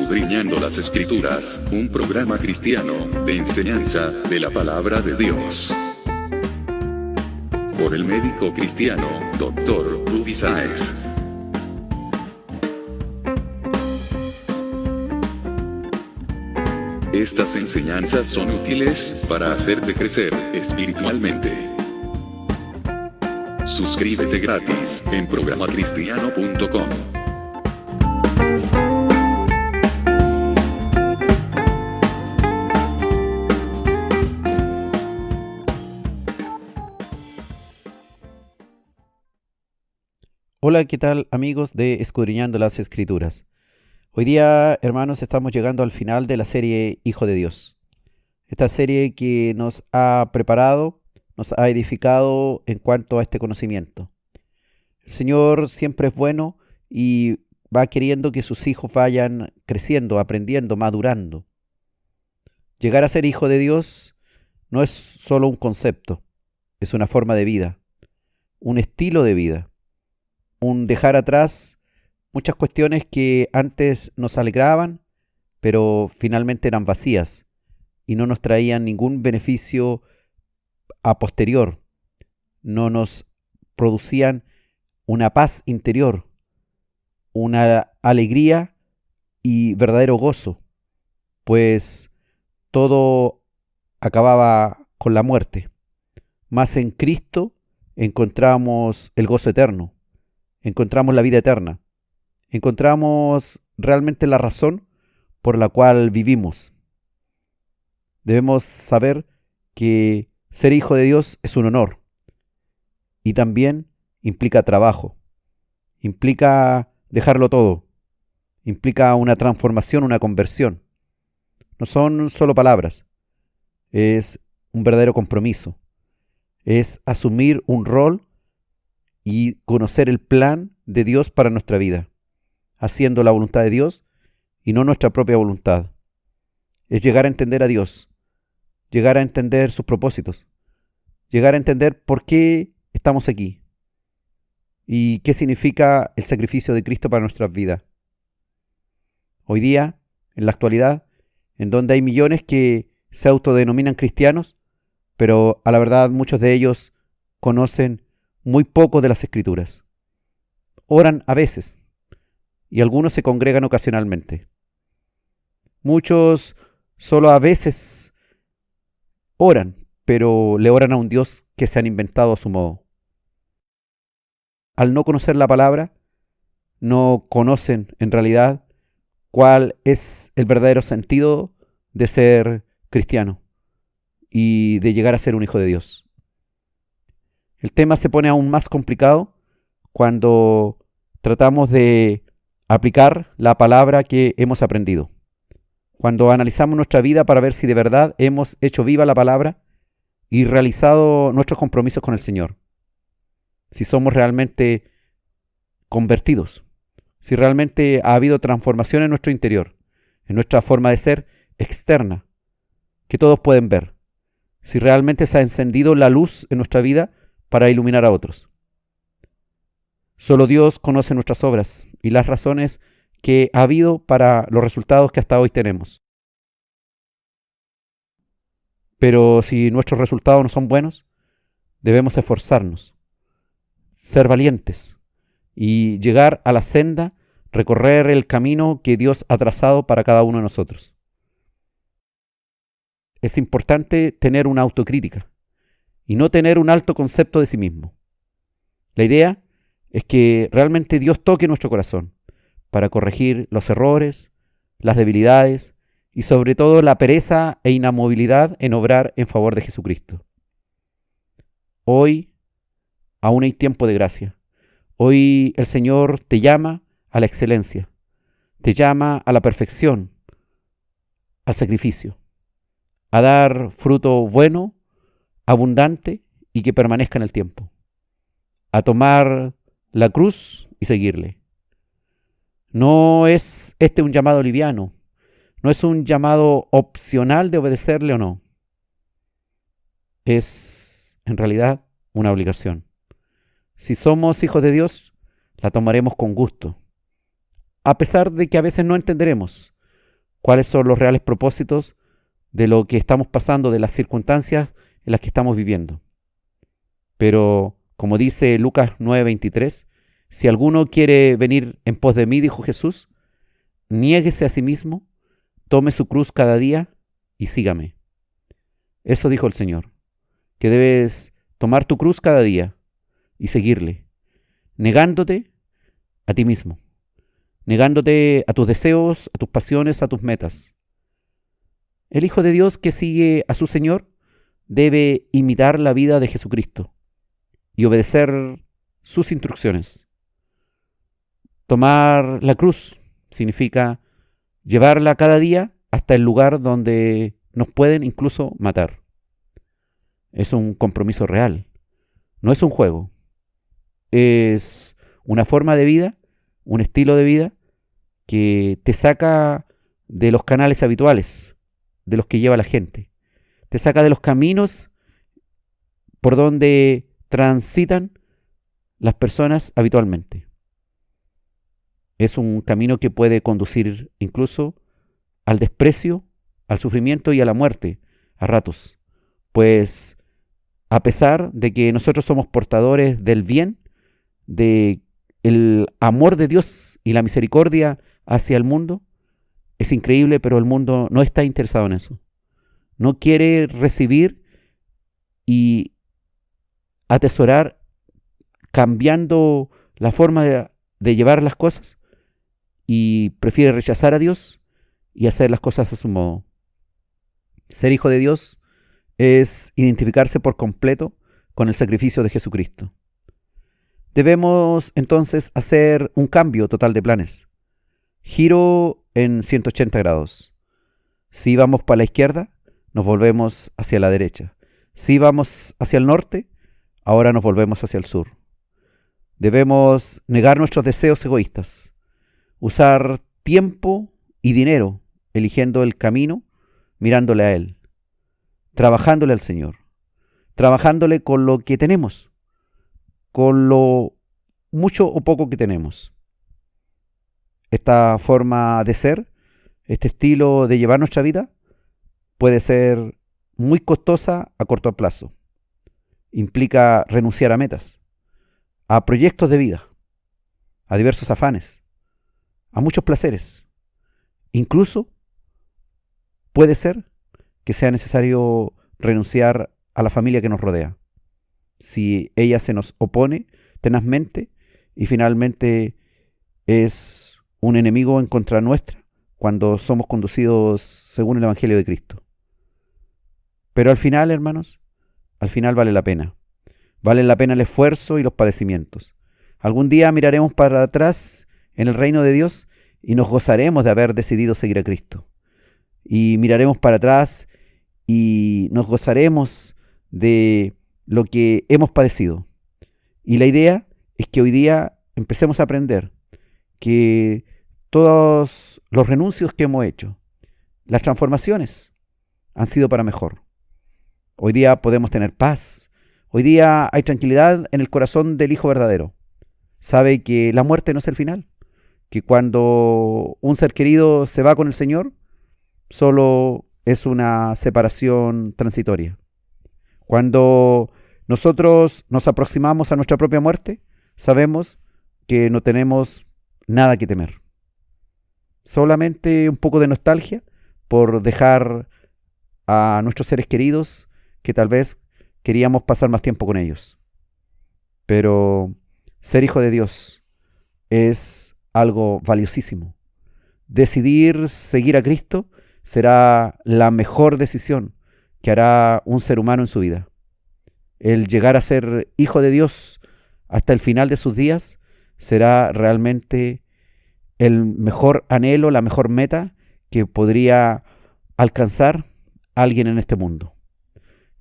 Escudriñando las Escrituras, un programa cristiano de enseñanza de la palabra de Dios. Por el médico cristiano, Dr. Rudy Sáez. Estas enseñanzas son útiles para hacerte crecer espiritualmente. Suscríbete gratis en programacristiano.com. Hola, ¿qué tal amigos de Escudriñando las Escrituras? Hoy día, hermanos, estamos llegando al final de la serie Hijo de Dios. Esta serie que nos ha preparado, nos ha edificado en cuanto a este conocimiento. El Señor siempre es bueno y va queriendo que sus hijos vayan creciendo, aprendiendo, madurando. Llegar a ser hijo de Dios no es solo un concepto, es una forma de vida, un estilo de vida. Un dejar atrás muchas cuestiones que antes nos alegraban, pero finalmente eran vacías y no nos traían ningún beneficio a posterior. No nos producían una paz interior, una alegría y verdadero gozo, pues todo acababa con la muerte. Mas en Cristo encontramos el gozo eterno. Encontramos la vida eterna, encontramos realmente la razón por la cual vivimos. Debemos saber que ser hijo de Dios es un honor y también implica trabajo, implica dejarlo todo, implica una transformación, una conversión. No son solo palabras, es un verdadero compromiso, es asumir un rol y conocer el plan de Dios para nuestra vida, haciendo la voluntad de Dios y no nuestra propia voluntad. Es llegar a entender a Dios, llegar a entender sus propósitos, llegar a entender por qué estamos aquí y qué significa el sacrificio de Cristo para nuestras vidas. Hoy día, en la actualidad, en donde hay millones que se autodenominan cristianos, pero a la verdad muchos de ellos conocen muy poco de las Escrituras. Oran a veces y algunos se congregan ocasionalmente. Muchos solo a veces oran, pero le oran a un Dios que se han inventado a su modo. Al no conocer la palabra, no conocen en realidad cuál es el verdadero sentido de ser cristiano y de llegar a ser un hijo de Dios. El tema se pone aún más complicado cuando tratamos de aplicar la palabra que hemos aprendido. Cuando analizamos nuestra vida para ver si de verdad hemos hecho viva la palabra y realizado nuestros compromisos con el Señor. Si somos realmente convertidos. Si realmente ha habido transformación en nuestro interior, en nuestra forma de ser externa, que todos pueden ver. Si realmente se ha encendido la luz en nuestra vida para iluminar a otros. Solo Dios conoce nuestras obras y las razones que ha habido para los resultados que hasta hoy tenemos. Pero si nuestros resultados no son buenos, debemos esforzarnos, ser valientes y llegar a la senda, recorrer el camino que Dios ha trazado para cada uno de nosotros. Es importante tener una autocrítica y no tener un alto concepto de sí mismo. La idea es que realmente Dios toque nuestro corazón para corregir los errores, las debilidades y sobre todo la pereza e inamovilidad en obrar en favor de Jesucristo. Hoy aún hay tiempo de gracia. Hoy el Señor te llama a la excelencia, te llama a la perfección, al sacrificio, a dar fruto bueno, abundante y que permanezca en el tiempo, a tomar la cruz y seguirle. No es este un llamado liviano, no es un llamado opcional de obedecerle o no. Es en realidad una obligación. Si somos hijos de Dios, la tomaremos con gusto, a pesar de que a veces no entenderemos, cuáles son los reales propósitos de lo que estamos pasando, de las circunstancias en las que estamos viviendo. Pero, como dice Lucas 9:23, si alguno quiere venir en pos de mí, dijo Jesús, niéguese a sí mismo, tome su cruz cada día y sígame. Eso dijo el Señor, que debes tomar tu cruz cada día y seguirle, negándote a ti mismo, negándote a tus deseos, a tus pasiones, a tus metas. El Hijo de Dios que sigue a su Señor debe imitar la vida de Jesucristo y obedecer sus instrucciones. Tomar la cruz significa llevarla cada día hasta el lugar donde nos pueden incluso matar. Es un compromiso real, no es un juego. Es una forma de vida, un estilo de vida que te saca de los canales habituales, de los que lleva la gente. Te saca de los caminos por donde transitan las personas habitualmente. Es un camino que puede conducir incluso al desprecio, al sufrimiento y a la muerte a ratos. Pues a pesar de que nosotros somos portadores del bien, de el amor de Dios y la misericordia hacia el mundo, es increíble, pero el mundo no está interesado en eso. No quiere recibir y atesorar, cambiando la forma de llevar las cosas, y prefiere rechazar a Dios y hacer las cosas a su modo. Ser hijo de Dios es identificarse por completo con el sacrificio de Jesucristo. Debemos entonces hacer un cambio total de planes. Giro en 180 grados. Si vamos para la izquierda, nos volvemos hacia la derecha. Si vamos hacia el norte, ahora nos volvemos hacia el sur. Debemos negar nuestros deseos egoístas, usar tiempo y dinero eligiendo el camino, mirándole a Él, trabajándole al Señor, trabajándole con lo que tenemos, con lo mucho o poco que tenemos. Esta forma de ser, este estilo de llevar nuestra vida, puede ser muy costosa a corto plazo. Implica renunciar a metas, a proyectos de vida, a diversos afanes, a muchos placeres. Incluso puede ser que sea necesario renunciar a la familia que nos rodea, si ella se nos opone tenazmente y finalmente es un enemigo en contra nuestra cuando somos conducidos según el Evangelio de Cristo. Pero al final, hermanos, al final vale la pena. Vale la pena el esfuerzo y los padecimientos. Algún día miraremos para atrás en el reino de Dios y nos gozaremos de haber decidido seguir a Cristo. Y miraremos para atrás y nos gozaremos de lo que hemos padecido. Y la idea es que hoy día empecemos a aprender que todos los renuncios que hemos hecho, las transformaciones, han sido para mejor. Hoy día podemos tener paz. Hoy día hay tranquilidad en el corazón del Hijo verdadero. Sabe que la muerte no es el final, que cuando un ser querido se va con el Señor, solo es una separación transitoria. Cuando nosotros nos aproximamos a nuestra propia muerte, sabemos que no tenemos nada que temer. Solamente un poco de nostalgia por dejar a nuestros seres queridos que tal vez queríamos pasar más tiempo con ellos. Pero ser hijo de Dios es algo valiosísimo. Decidir seguir a Cristo será la mejor decisión que hará un ser humano en su vida. El llegar a ser hijo de Dios hasta el final de sus días será realmente el mejor anhelo, la mejor meta que podría alcanzar alguien en este mundo.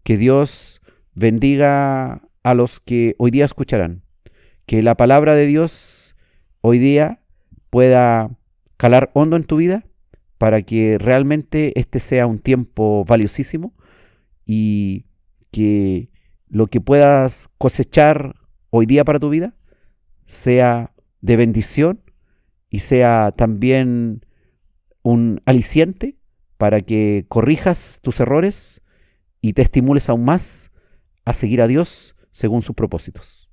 Que Dios bendiga a los que hoy día escucharán. Que la palabra de Dios hoy día pueda calar hondo en tu vida para que realmente este sea un tiempo valiosísimo y que lo que puedas cosechar hoy día para tu vida sea de bendición y sea también un aliciente para que corrijas tus errores y te estimules aún más a seguir a Dios según sus propósitos.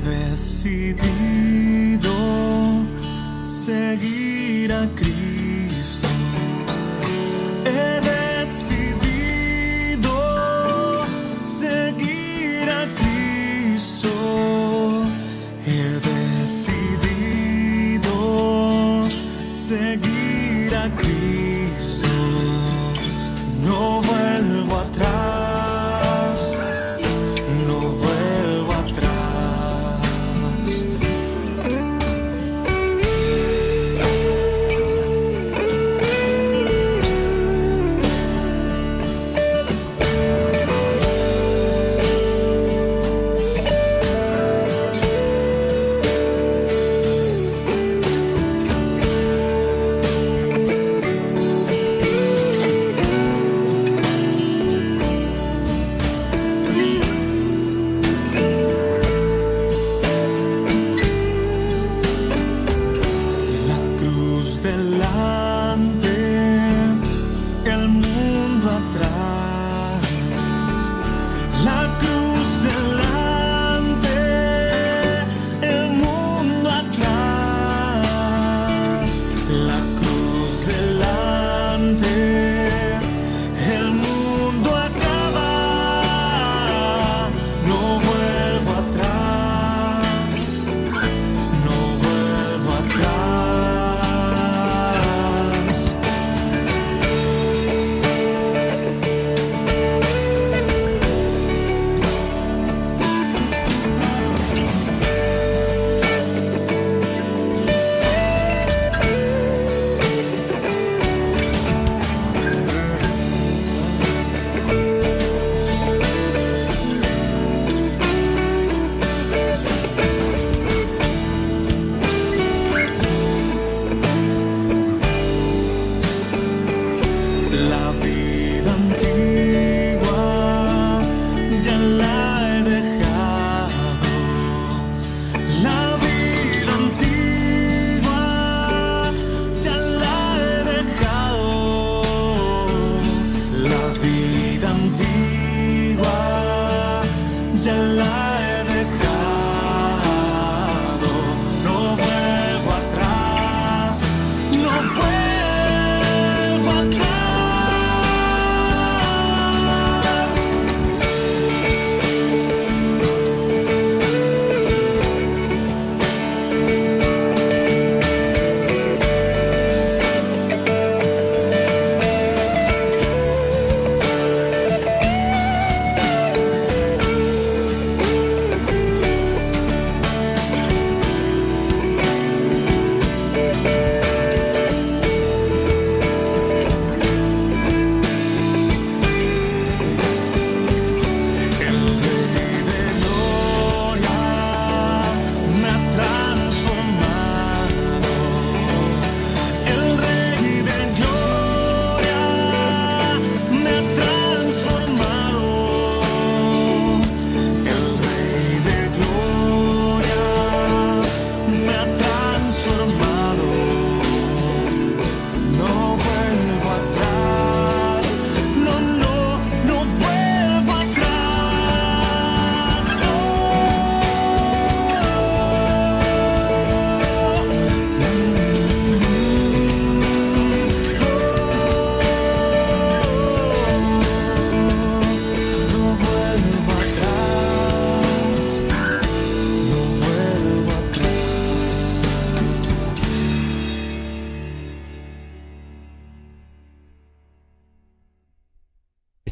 Decidido seguir a Cristo. He decidido seguir a Cristo. He decidido seguir a Cristo. No vuelvo atrás. No vuelvo atrás.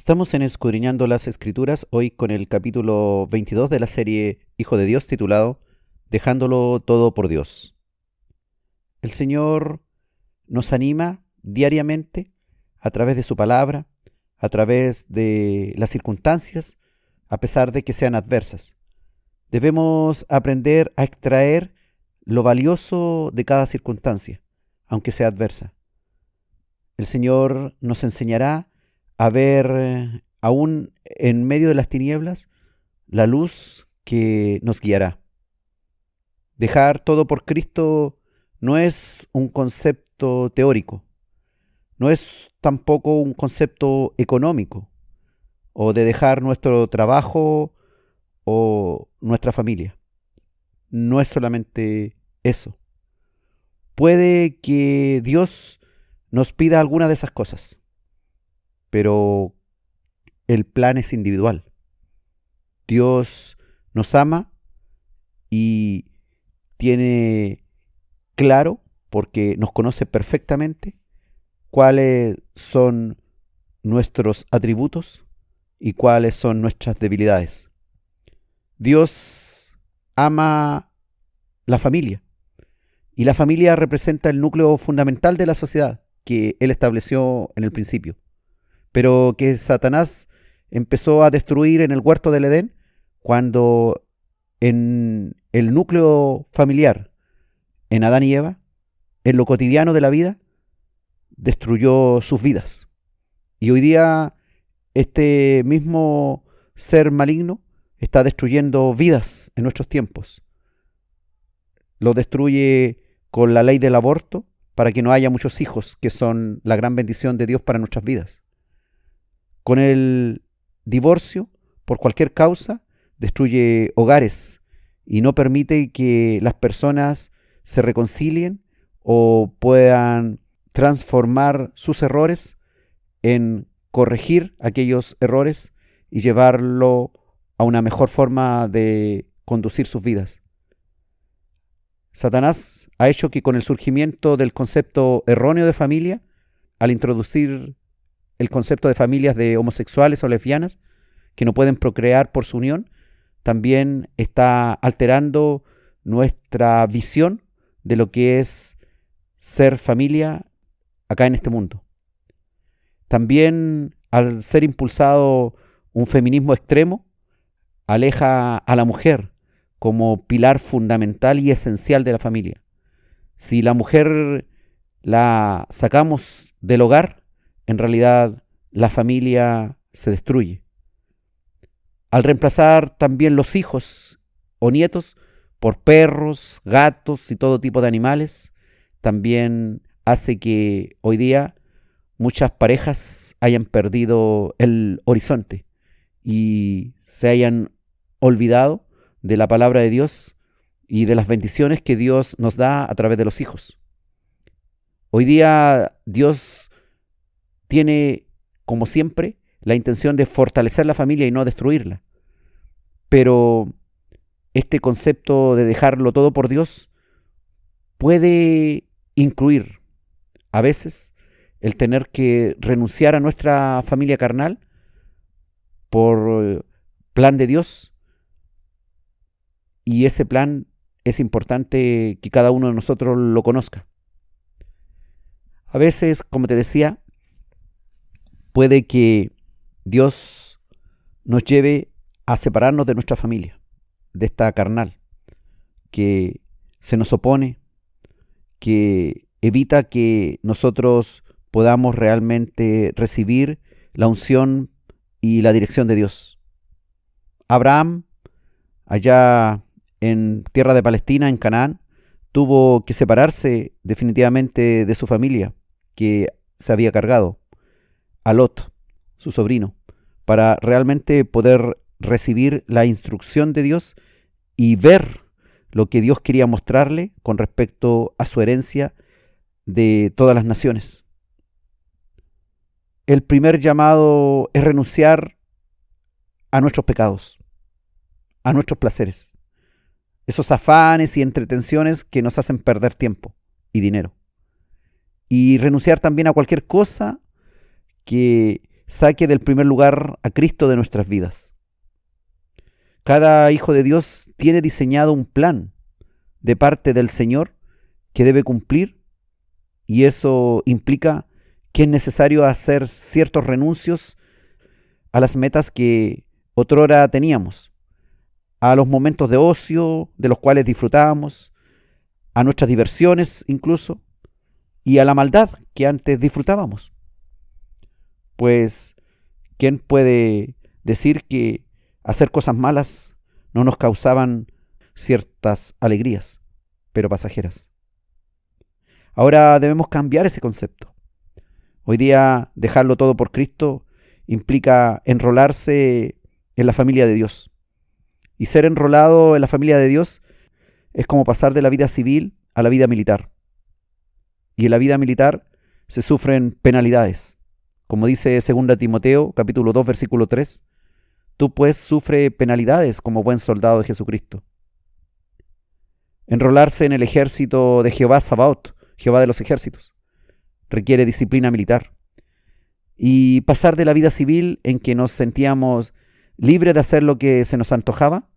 Estamos en Escudriñando las Escrituras, hoy con el capítulo 22 de la serie Hijo de Dios, titulado dejándolo todo por Dios. El Señor nos anima diariamente a través de su palabra, a través de las circunstancias, a pesar de que sean adversas. Debemos aprender a extraer lo valioso de cada circunstancia, aunque sea adversa. El Señor nos enseñará a ver, aún en medio de las tinieblas, la luz que nos guiará. Dejar todo por Cristo no es un concepto teórico, no es tampoco un concepto económico, o de dejar nuestro trabajo o nuestra familia. No es solamente eso. Puede que Dios nos pida alguna de esas cosas, pero el plan es individual. Dios nos ama y tiene claro, porque nos conoce perfectamente, cuáles son nuestros atributos y cuáles son nuestras debilidades. Dios ama la familia, y la familia representa el núcleo fundamental de la sociedad que Él estableció en el principio, pero que Satanás empezó a destruir en el huerto del Edén, cuando en el núcleo familiar, en Adán y Eva, en lo cotidiano de la vida, destruyó sus vidas. Y hoy día este mismo ser maligno está destruyendo vidas en nuestros tiempos. Lo destruye con la ley del aborto para que no haya muchos hijos, que son la gran bendición de Dios para nuestras vidas. Con el divorcio, por cualquier causa, destruye hogares y no permite que las personas se reconcilien o puedan transformar sus errores en corregir aquellos errores y llevarlo a una mejor forma de conducir sus vidas. Satanás ha hecho que con el surgimiento del concepto erróneo de familia, al introducir el concepto de familias de homosexuales o lesbianas que no pueden procrear por su unión, también está alterando nuestra visión de lo que es ser familia acá en este mundo. También, al ser impulsado un feminismo extremo, aleja a la mujer como pilar fundamental y esencial de la familia. Si la mujer la sacamos del hogar, en realidad la familia se destruye. Al reemplazar también los hijos o nietos por perros, gatos y todo tipo de animales, también hace que hoy día muchas parejas hayan perdido el horizonte y se hayan olvidado de la palabra de Dios y de las bendiciones que Dios nos da a través de los hijos. Hoy día Dios tiene, como siempre, la intención de fortalecer la familia y no destruirla. Pero este concepto de dejarlo todo por Dios puede incluir a veces el tener que renunciar a nuestra familia carnal por plan de Dios, y ese plan es importante que cada uno de nosotros lo conozca. A veces, como te decía, puede que Dios nos lleve a separarnos de nuestra familia, de esta carnal, que se nos opone, que evita que nosotros podamos realmente recibir la unción y la dirección de Dios. Abraham, allá en tierra de Palestina, en Canaán, tuvo que separarse definitivamente de su familia, que se había cargado, a Lot, su sobrino, para realmente poder recibir la instrucción de Dios y ver lo que Dios quería mostrarle con respecto a su herencia de todas las naciones. El primer llamado es renunciar a nuestros pecados, a nuestros placeres, esos afanes y entretenciones que nos hacen perder tiempo y dinero. Y renunciar también a cualquier cosa que saque del primer lugar a Cristo de nuestras vidas. Cada hijo de Dios tiene diseñado un plan de parte del Señor que debe cumplir, y eso implica que es necesario hacer ciertos renuncios a las metas que otrora teníamos, a los momentos de ocio de los cuales disfrutábamos, a nuestras diversiones incluso, y a la maldad que antes disfrutábamos. Pues, ¿quién puede decir que hacer cosas malas no nos causaban ciertas alegrías, pero pasajeras? Ahora debemos cambiar ese concepto. Hoy día dejarlo todo por Cristo implica enrolarse en la familia de Dios. Y ser enrolado en la familia de Dios es como pasar de la vida civil a la vida militar. Y en la vida militar se sufren penalidades. Como dice 2 Timoteo, capítulo 2, versículo 3, tú pues sufre penalidades como buen soldado de Jesucristo. Enrolarse en el ejército de Jehová Sabaoth, Jehová de los ejércitos, requiere disciplina militar. Y pasar de la vida civil en que nos sentíamos libres de hacer lo que se nos antojaba,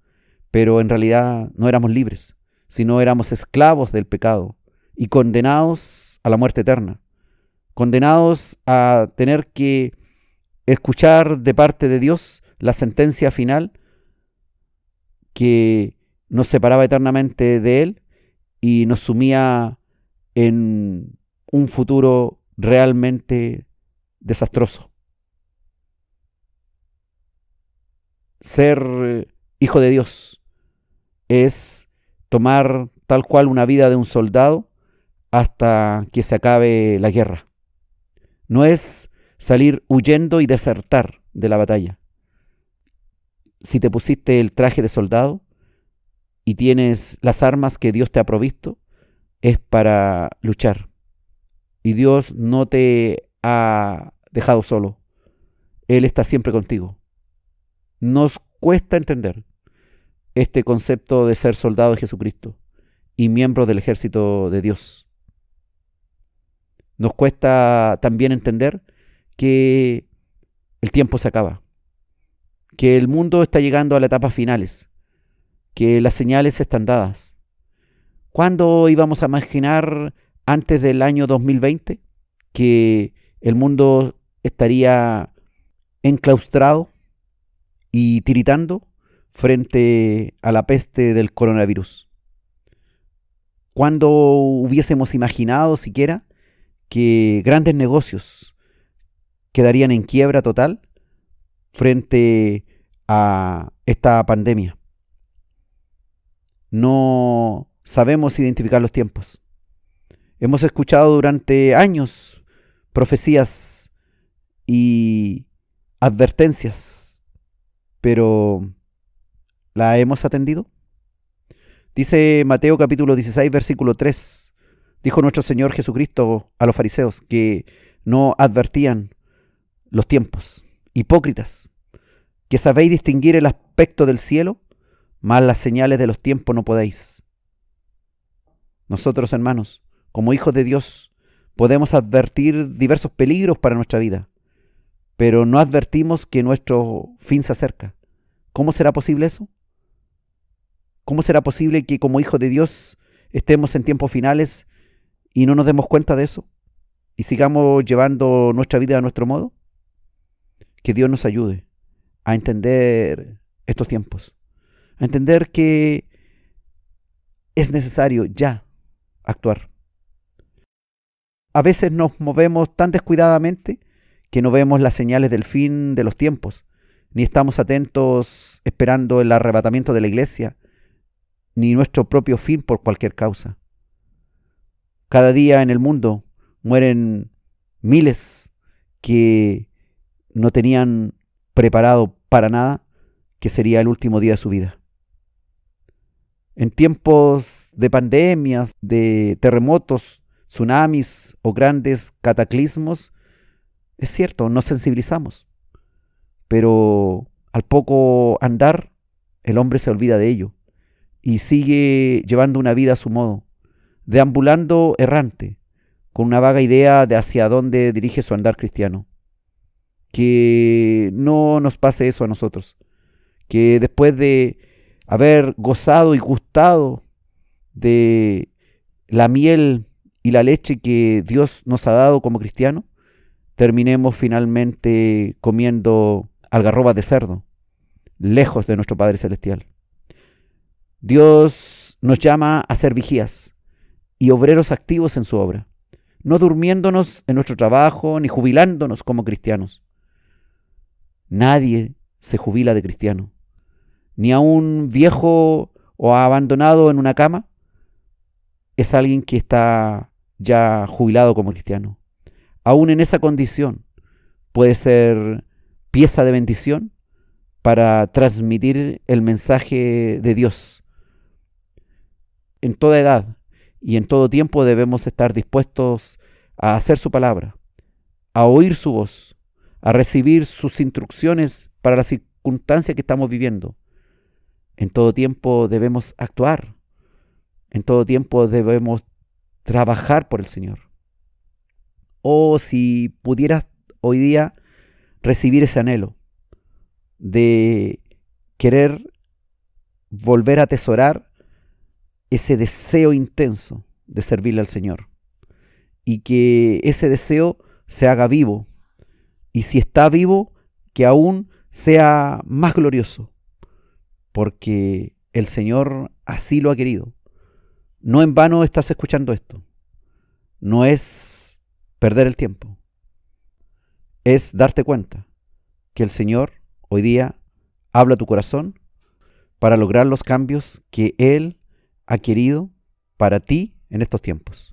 pero en realidad no éramos libres, sino éramos esclavos del pecado y condenados a la muerte eterna, condenados a tener que escuchar de parte de Dios la sentencia final que nos separaba eternamente de Él y nos sumía en un futuro realmente desastroso. Ser hijo de Dios es tomar tal cual una vida de un soldado hasta que se acabe la guerra. No es salir huyendo y desertar de la batalla. Si te pusiste el traje de soldado y tienes las armas que Dios te ha provisto, es para luchar. Y Dios no te ha dejado solo. Él está siempre contigo. Nos cuesta entender este concepto de ser soldado de Jesucristo y miembro del ejército de Dios. Nos cuesta también entender que el tiempo se acaba, que el mundo está llegando a las etapas finales, que las señales están dadas. ¿Cuándo íbamos a imaginar antes del año 2020 que el mundo estaría enclaustrado y tiritando frente a la peste del coronavirus? ¿Cuándo hubiésemos imaginado siquiera que grandes negocios quedarían en quiebra total frente a esta pandemia? No sabemos identificar los tiempos. Hemos escuchado durante años profecías y advertencias, pero ¿la hemos atendido? Dice Mateo capítulo 16, versículo 3, dijo nuestro Señor Jesucristo a los fariseos que no advertían los tiempos. Hipócritas, que sabéis distinguir el aspecto del cielo, mas las señales de los tiempos no podéis. Nosotros, hermanos, como hijos de Dios, podemos advertir diversos peligros para nuestra vida, pero no advertimos que nuestro fin se acerca. ¿Cómo será posible eso? ¿Cómo será posible que como hijos de Dios estemos en tiempos finales y no nos demos cuenta de eso? ¿Y sigamos llevando nuestra vida a nuestro modo? Que Dios nos ayude a entender estos tiempos, a entender que es necesario ya actuar. A veces nos movemos tan descuidadamente que no vemos las señales del fin de los tiempos, ni estamos atentos esperando el arrebatamiento de la iglesia, ni nuestro propio fin por cualquier causa. Cada día en el mundo mueren miles que no tenían preparado para nada que sería el último día de su vida. En tiempos de pandemias, de terremotos, tsunamis o grandes cataclismos, es cierto, nos sensibilizamos, pero al poco andar, el hombre se olvida de ello y sigue llevando una vida a su modo, deambulando errante, con una vaga idea de hacia dónde dirige su andar cristiano. Que no nos pase eso a nosotros, que después de haber gozado y gustado de la miel y la leche que Dios nos ha dado como cristianos, terminemos finalmente comiendo algarrobas de cerdo, lejos de nuestro Padre Celestial. Dios nos llama a ser vigías y obreros activos en su obra, no durmiéndonos en nuestro trabajo ni jubilándonos como cristianos. Nadie se jubila de cristiano, ni a un viejo o abandonado en una cama es alguien que está ya jubilado como cristiano. Aún en esa condición puede ser pieza de bendición para transmitir el mensaje de Dios. En toda edad y en todo tiempo debemos estar dispuestos a hacer su palabra, a oír su voz, a recibir sus instrucciones para la circunstancia que estamos viviendo. En todo tiempo debemos actuar. En todo tiempo debemos trabajar por el Señor. Oh, si pudieras hoy día recibir ese anhelo de querer volver a atesorar ese deseo intenso de servirle al Señor, y que ese deseo se haga vivo, y si está vivo, que aún sea más glorioso, porque el Señor así lo ha querido. No en vano estás escuchando esto. No es perder el tiempo. Es darte cuenta que el Señor hoy día habla a tu corazón para lograr los cambios que Él ha querido para ti en estos tiempos.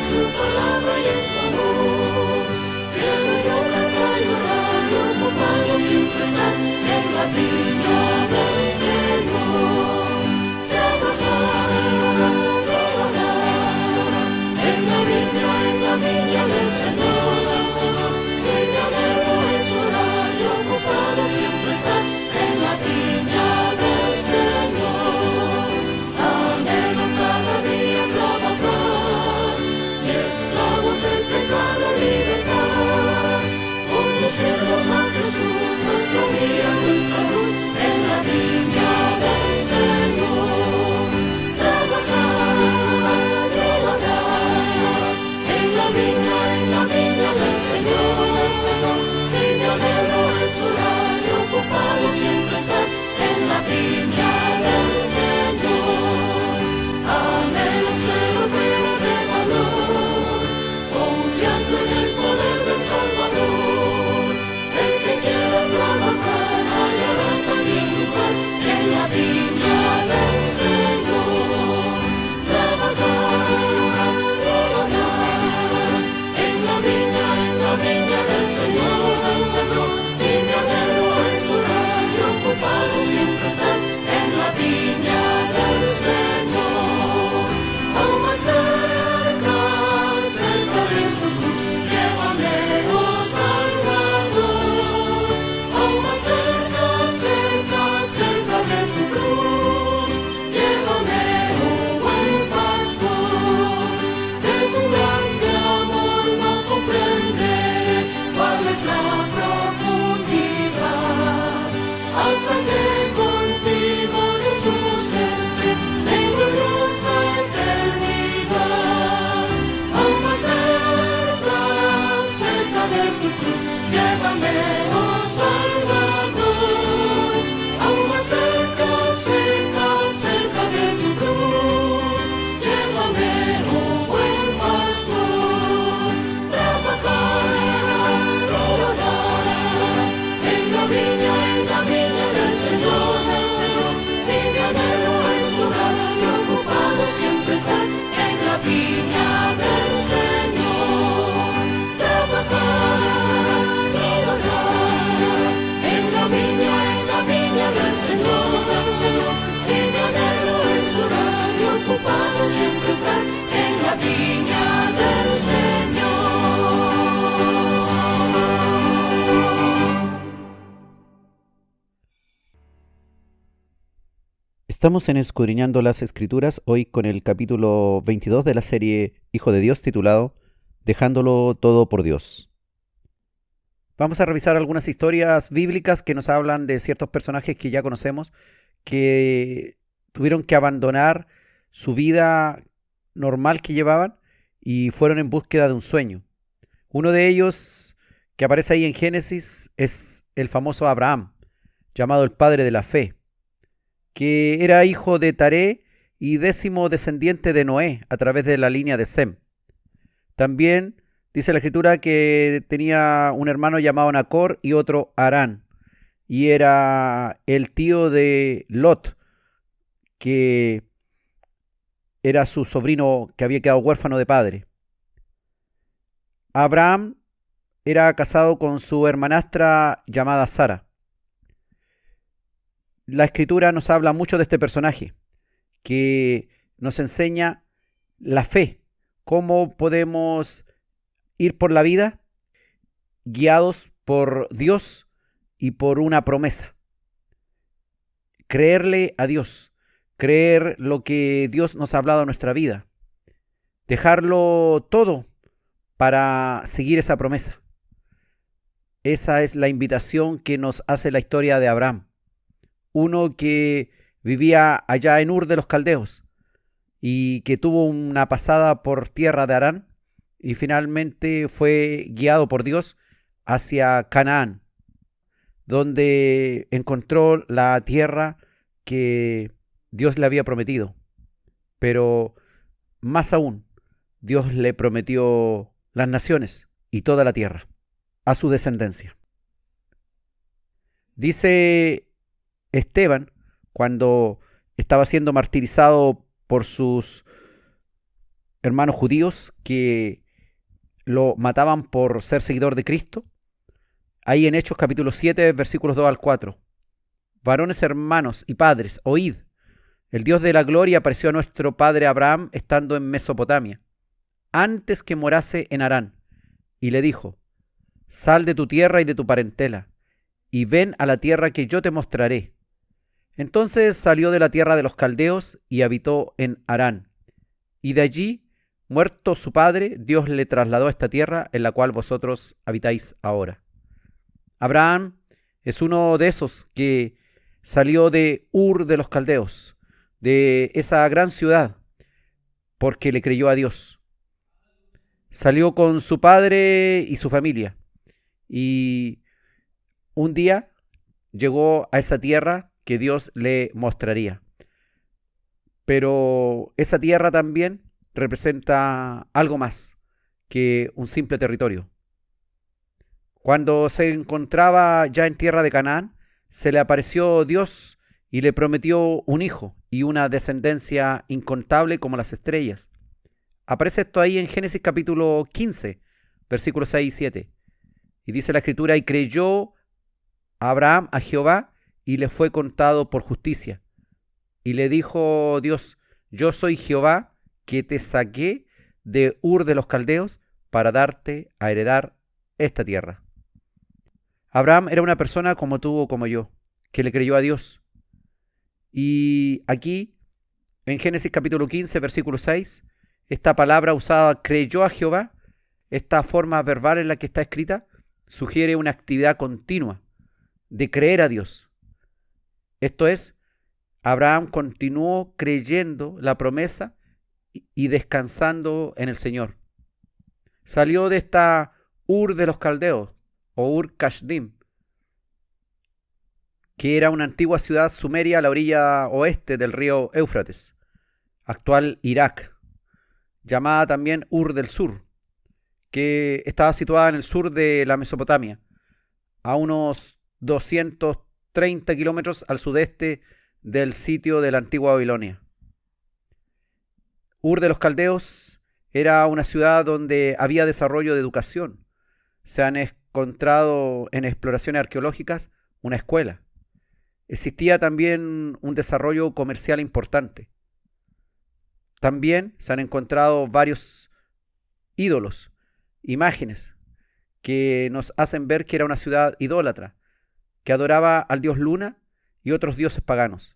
Su palabra y en su amor, quiero yo cantar y orar, yo acompaño siempre estar. Estamos en Escudriñando las Escrituras, hoy con el capítulo 22 de la serie Hijo de Dios, titulado Dejándolo todo por Dios. Vamos a revisar algunas historias bíblicas que nos hablan de ciertos personajes que ya conocemos, que tuvieron que abandonar su vida normal que llevaban y fueron en búsqueda de un sueño. Uno de ellos, que aparece ahí en Génesis, es el famoso Abraham, llamado el padre de la fe, que era hijo de Taré y 10º descendiente de Noé a través de la línea de Sem. También dice la Escritura que tenía un hermano llamado Nacor y otro Harán, y era el tío de Lot, que era su sobrino que había quedado huérfano de padre. Abraham era casado con su hermanastra llamada Sara. La Escritura nos habla mucho de este personaje, que nos enseña la fe, cómo podemos ir por la vida guiados por Dios y por una promesa. Creerle a Dios, creer lo que Dios nos ha hablado en nuestra vida, dejarlo todo para seguir esa promesa. Esa es la invitación que nos hace la historia de Abraham. Uno que vivía allá en Ur de los Caldeos y que tuvo una pasada por tierra de Harán y finalmente fue guiado por Dios hacia Canaán, donde encontró la tierra que Dios le había prometido. Pero más aún, Dios le prometió las naciones y toda la tierra a su descendencia. Dice Esteban, cuando estaba siendo martirizado por sus hermanos judíos que lo mataban por ser seguidor de Cristo, ahí en Hechos capítulo 7, versículos 2 al 4. Varones hermanos y padres, oíd, el Dios de la gloria apareció a nuestro padre Abraham estando en Mesopotamia, antes que morase en Harán, y le dijo, sal de tu tierra y de tu parentela, y ven a la tierra que yo te mostraré. Entonces salió de la tierra de los caldeos y habitó en Harán. Y de allí, muerto su padre, Dios le trasladó a esta tierra en la cual vosotros habitáis ahora. Abraham es uno de esos que salió de Ur de los caldeos, de esa gran ciudad, porque le creyó a Dios. Salió con su padre y su familia. Y un día llegó a esa tierra que Dios le mostraría. Pero esa tierra también representa algo más que un simple territorio. Cuando se encontraba ya en tierra de Canaán, se le apareció Dios y le prometió un hijo y una descendencia incontable como las estrellas. Aparece esto ahí en Génesis capítulo 15, versículos 6 y 7. Y dice la Escritura, y creyó Abraham a Jehová, y le fue contado por justicia. Y le dijo Dios, yo soy Jehová, que te saqué de Ur de los Caldeos para darte a heredar esta tierra. Abraham era una persona como tú o como yo, que le creyó a Dios. Y aquí, en Génesis capítulo 15, versículo 6, esta palabra usada, creyó a Jehová, esta forma verbal en la que está escrita, sugiere una actividad continua de creer a Dios. Esto es, Abraham continuó creyendo la promesa y descansando en el Señor. Salió de esta Ur de los Caldeos, o Ur Kasdim, que era una antigua ciudad sumeria a la orilla oeste del río Éufrates, actual Irak, llamada también Ur del Sur, que estaba situada en el sur de la Mesopotamia, a unos 230 kilómetros al sudeste del sitio de la antigua Babilonia. Ur de los Caldeos era una ciudad donde había desarrollo de educación. Se han encontrado en exploraciones arqueológicas una escuela. Existía también un desarrollo comercial importante. También se han encontrado varios ídolos, imágenes, que nos hacen ver que era una ciudad idólatra, que adoraba al dios Luna y otros dioses paganos.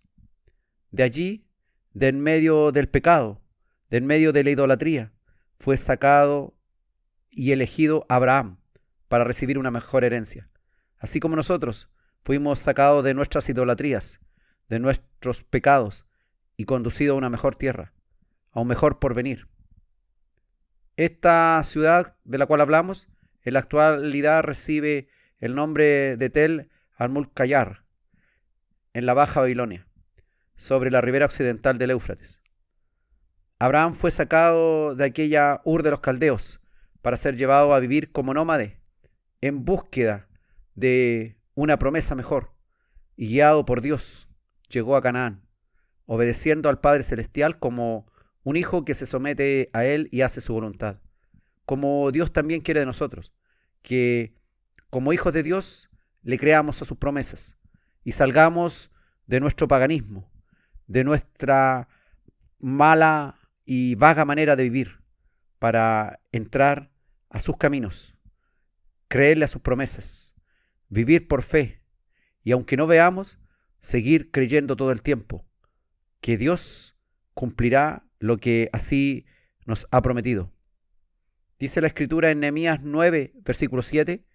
De allí, de en medio del pecado, de en medio de la idolatría, fue sacado y elegido Abraham para recibir una mejor herencia. Así como nosotros fuimos sacados de nuestras idolatrías, de nuestros pecados y conducidos a una mejor tierra, a un mejor porvenir. Esta ciudad de la cual hablamos en la actualidad recibe el nombre de Tel Almulcayar, en la Baja Babilonia, sobre la ribera occidental del Éufrates. Abraham fue sacado de aquella Ur de los Caldeos para ser llevado a vivir como nómade en búsqueda de una promesa mejor, y guiado por Dios llegó a Canaán, obedeciendo al Padre Celestial como un hijo que se somete a Él y hace su voluntad, como Dios también quiere de nosotros, que como hijos de Dios le creamos a sus promesas y salgamos de nuestro paganismo, de nuestra mala y vaga manera de vivir, para entrar a sus caminos, creerle a sus promesas, vivir por fe y aunque no veamos, seguir creyendo todo el tiempo que Dios cumplirá lo que así nos ha prometido. Dice la Escritura en Nehemías 9, versículo 7,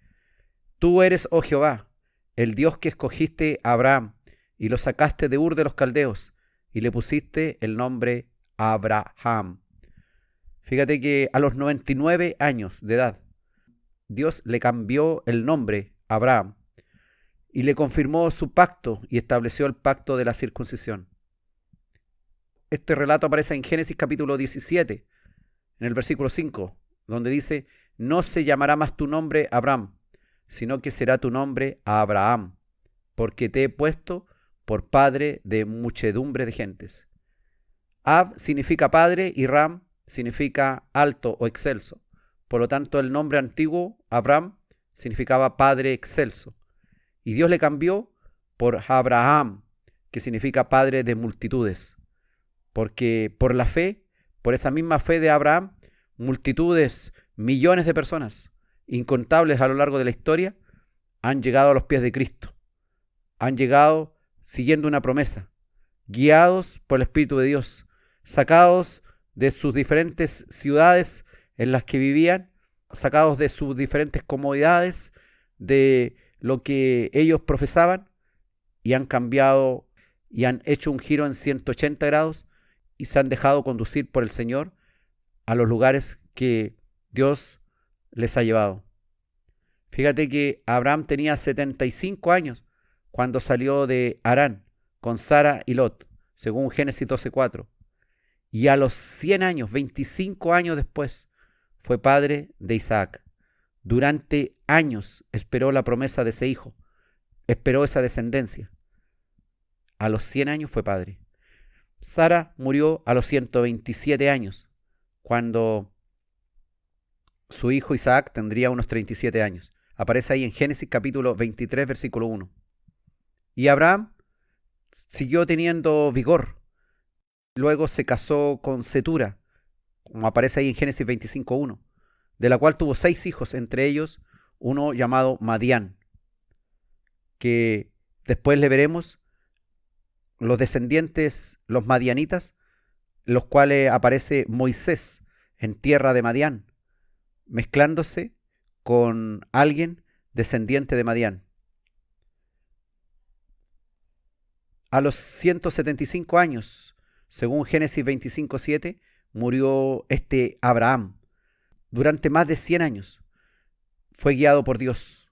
Tú eres, oh Jehová, el Dios que escogiste a Abraham y lo sacaste de Ur de los Caldeos y le pusiste el nombre Abraham. Fíjate que a los 99 años de edad, Dios le cambió el nombre a Abraham y le confirmó su pacto y estableció el pacto de la circuncisión. Este relato aparece en Génesis capítulo 17, en el versículo 5, donde dice, no se llamará más tu nombre Abraham, sino que será tu nombre Abraham, porque te he puesto por padre de muchedumbre de gentes. Ab significa padre y Ram significa alto o excelso. Por lo tanto, el nombre antiguo, Abraham, significaba padre excelso. Y Dios le cambió por Abraham, que significa padre de multitudes. Porque por la fe, por esa misma fe de Abraham, multitudes, millones de personas, incontables a lo largo de la historia, han llegado a los pies de Cristo. Han llegado siguiendo una promesa, guiados por el Espíritu de Dios, sacados de sus diferentes ciudades en las que vivían, sacados de sus diferentes comodidades, de lo que ellos profesaban, y han cambiado y han hecho un giro en 180 grados y se han dejado conducir por el Señor a los lugares que Dios les ha llevado. Fíjate que Abraham tenía 75 años cuando salió de Harán con Sara y Lot, según Génesis 12:4. Y a los 100 años, 25 años después, fue padre de Isaac. Durante años esperó la promesa de ese hijo, esperó esa descendencia. A los 100 años fue padre. Sara murió a los 127 años, cuando su hijo Isaac tendría unos 37 años. Aparece ahí en Génesis capítulo 23, versículo 1. Y Abraham siguió teniendo vigor. Luego se casó con Cetura, como aparece ahí en Génesis 25:1, de la cual tuvo 6 hijos, entre ellos uno llamado Madián, que después le veremos los descendientes, los madianitas, los cuales aparece Moisés en tierra de Madián, mezclándose con alguien descendiente de Madián. A los 175 años, según Génesis 25:7, murió este Abraham. Durante más de 100 años fue guiado por Dios.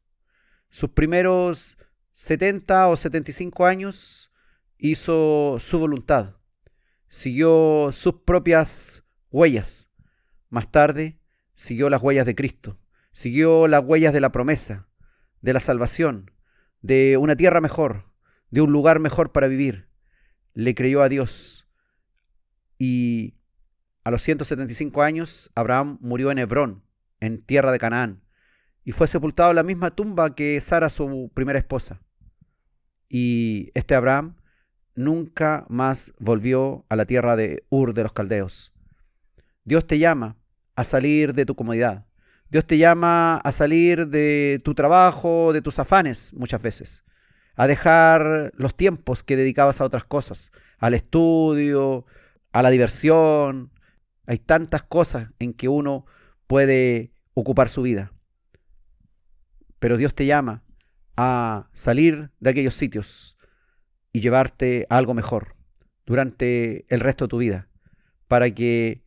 Sus primeros 70 o 75 años hizo su voluntad, siguió sus propias huellas. Más tarde siguió las huellas de Cristo, siguió las huellas de la promesa, de la salvación, de una tierra mejor, de un lugar mejor para vivir. Le creyó a Dios. Y a los 175 años, Abraham murió en Hebrón, en tierra de Canaán, y fue sepultado en la misma tumba que Sara, su primera esposa. Y este Abraham nunca más volvió a la tierra de Ur de los Caldeos. Dios te llama a salir de tu comodidad. Dios te llama a salir de tu trabajo, de tus afanes muchas veces, a dejar los tiempos que dedicabas a otras cosas, al estudio, a la diversión. Hay tantas cosas en que uno puede ocupar su vida. Pero Dios te llama a salir de aquellos sitios y llevarte a algo mejor durante el resto de tu vida, para que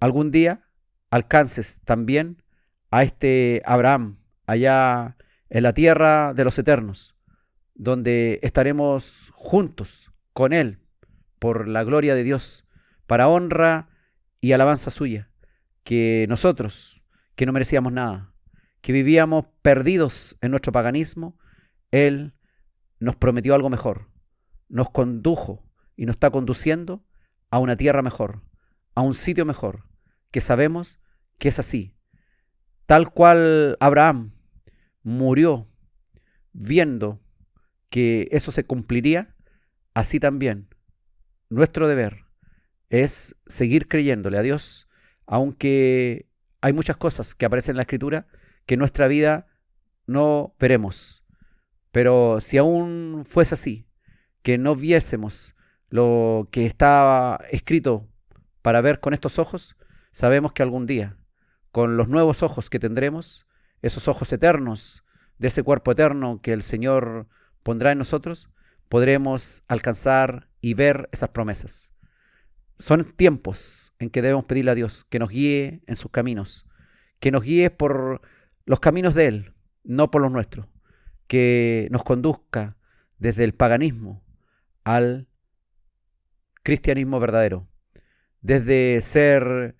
algún día alcances también a este Abraham allá en la tierra de los eternos, donde estaremos juntos con él por la gloria de Dios, para honra y alabanza suya, que nosotros, que no merecíamos nada, que vivíamos perdidos en nuestro paganismo, él nos prometió algo mejor, nos condujo y nos está conduciendo a una tierra mejor, a un sitio mejor, que sabemos que es así. Tal cual Abraham murió viendo que eso se cumpliría, así también nuestro deber es seguir creyéndole a Dios, aunque hay muchas cosas que aparecen en la Escritura que en nuestra vida no veremos. Pero si aún fuese así, que no viésemos lo que estaba escrito para ver con estos ojos, sabemos que algún día, con los nuevos ojos que tendremos, esos ojos eternos, de ese cuerpo eterno que el Señor pondrá en nosotros, podremos alcanzar y ver esas promesas. Son tiempos en que debemos pedirle a Dios que nos guíe en sus caminos, que nos guíe por los caminos de Él, no por los nuestros, que nos conduzca desde el paganismo al cristianismo verdadero, desde ser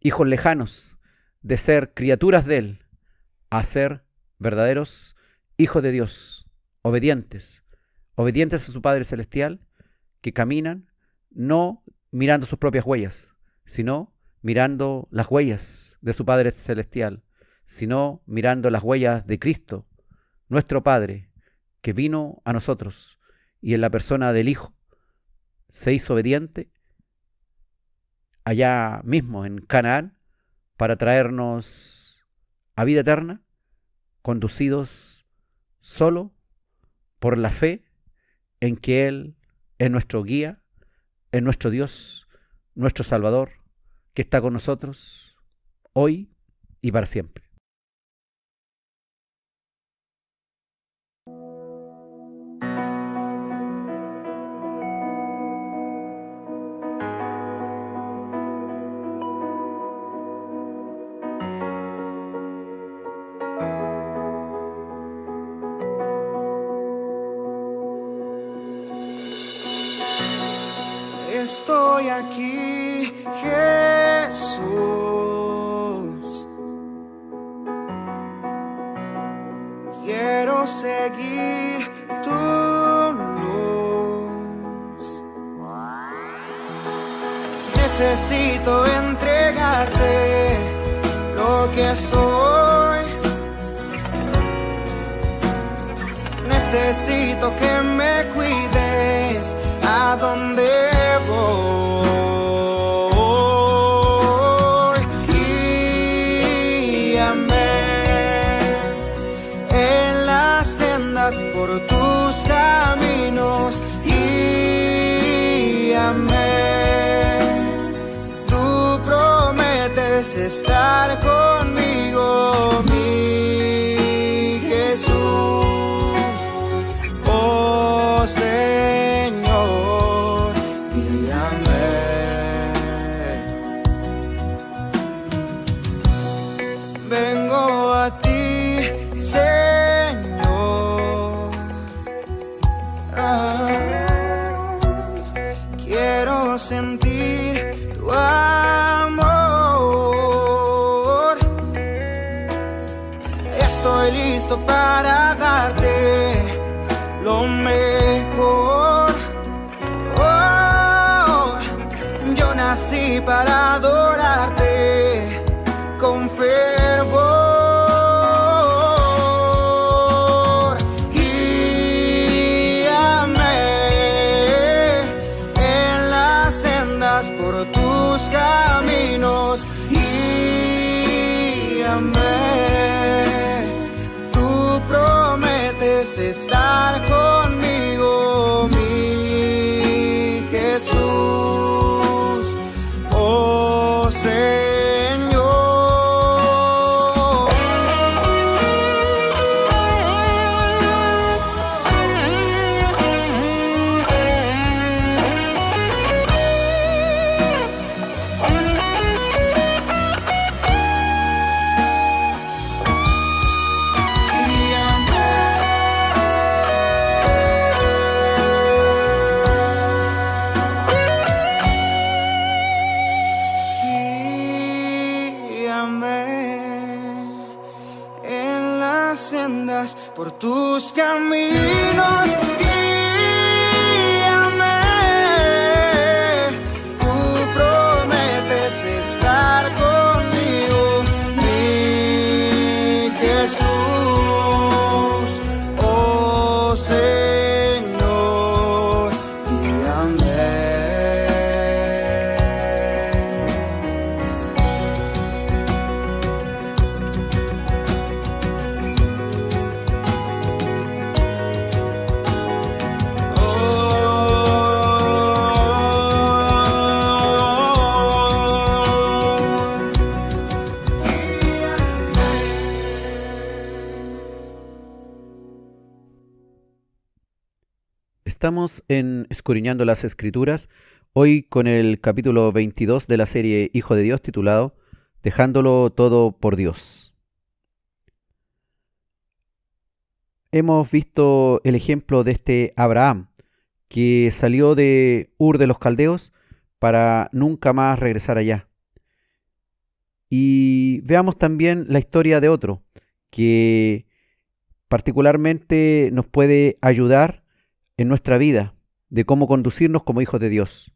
hijos lejanos, de ser criaturas de Él, a ser verdaderos hijos de Dios, obedientes a su Padre Celestial, que caminan no mirando sus propias huellas, sino mirando las huellas de su Padre Celestial, sino mirando las huellas de Cristo, nuestro Padre, que vino a nosotros y en la persona del Hijo se hizo obediente allá mismo en Canaán para traernos a vida eterna, conducidos solo por la fe en que Él es nuestro guía, es nuestro Dios, nuestro Salvador, que está con nosotros hoy y para siempre. Estoy aquí, Jesús. Quiero seguir tu luz. Necesito entregarte lo que soy. Necesito que me cuides a donde voy. Guíame en las sendas por tus caminos. Guíame. Tú prometes estar conmigo, mi Jesús. Oh Señor, guíame. Vengo a ti, Señor. Quiero sentir tu amor. Estoy listo para darte lo mejor. Oh, yo nací para adorarte con fervor. Guíame en las sendas por tus caminos. Guíame. Tú prometes estar conmigo, mi por tus caminos, guíame. Tú prometes estar conmigo, mi Jesús, oh Señor, guíame. Estamos en Escudriñando las Escrituras, hoy con el capítulo 22 de la serie Hijo de Dios, titulado Dejándolo todo por Dios. Hemos visto el ejemplo de este Abraham, que salió de Ur de los Caldeos para nunca más regresar allá. Y veamos también la historia de otro, que particularmente nos puede ayudar en nuestra vida, de cómo conducirnos como hijos de Dios.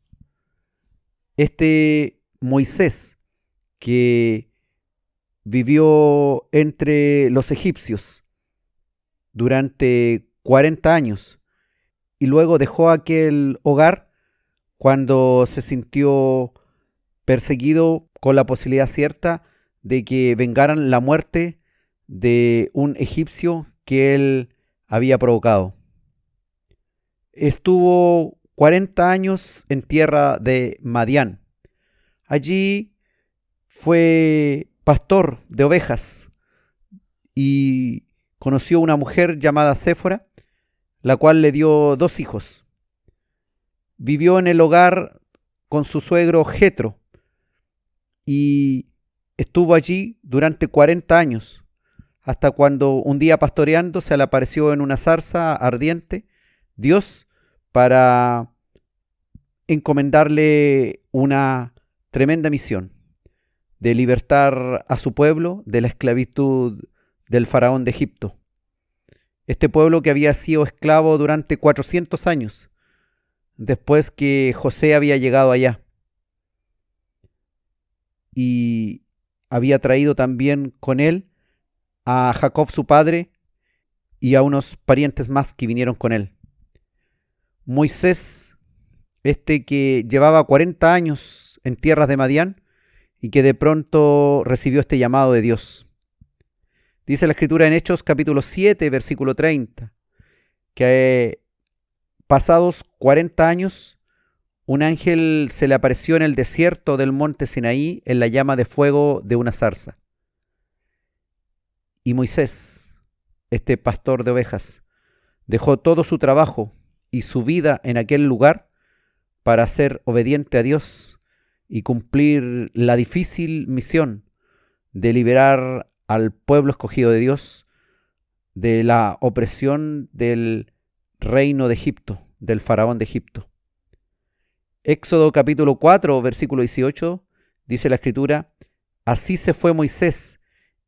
Este Moisés, que vivió entre los egipcios durante 40 años y luego dejó aquel hogar cuando se sintió perseguido con la posibilidad cierta de que vengaran la muerte de un egipcio que él había provocado. Estuvo 40 años en tierra de Madián. Allí fue pastor de ovejas y conoció una mujer llamada Séfora, la cual le dio 2 hijos. Vivió en el hogar con su suegro Jetro y estuvo allí durante 40 años, hasta cuando un día pastoreando se le apareció en una zarza ardiente Dios para encomendarle una tremenda misión de libertar a su pueblo de la esclavitud del faraón de Egipto. Este pueblo que había sido esclavo durante 400 años, después que José había llegado allá. Y había traído también con él a Jacob su padre y a unos parientes más que vinieron con él. Moisés, que llevaba 40 años en tierras de Madián y que de pronto recibió este llamado de Dios. Dice la Escritura en Hechos capítulo 7, versículo 30, que pasados 40 años, un ángel se le apareció en el desierto del monte Sinaí en la llama de fuego de una zarza. Y Moisés, este pastor de ovejas, dejó todo su trabajo y su vida en aquel lugar para ser obediente a Dios y cumplir la difícil misión de liberar al pueblo escogido de Dios de la opresión del reino de Egipto, del faraón de Egipto. Éxodo capítulo 4, versículo 18, dice la Escritura: así se fue Moisés,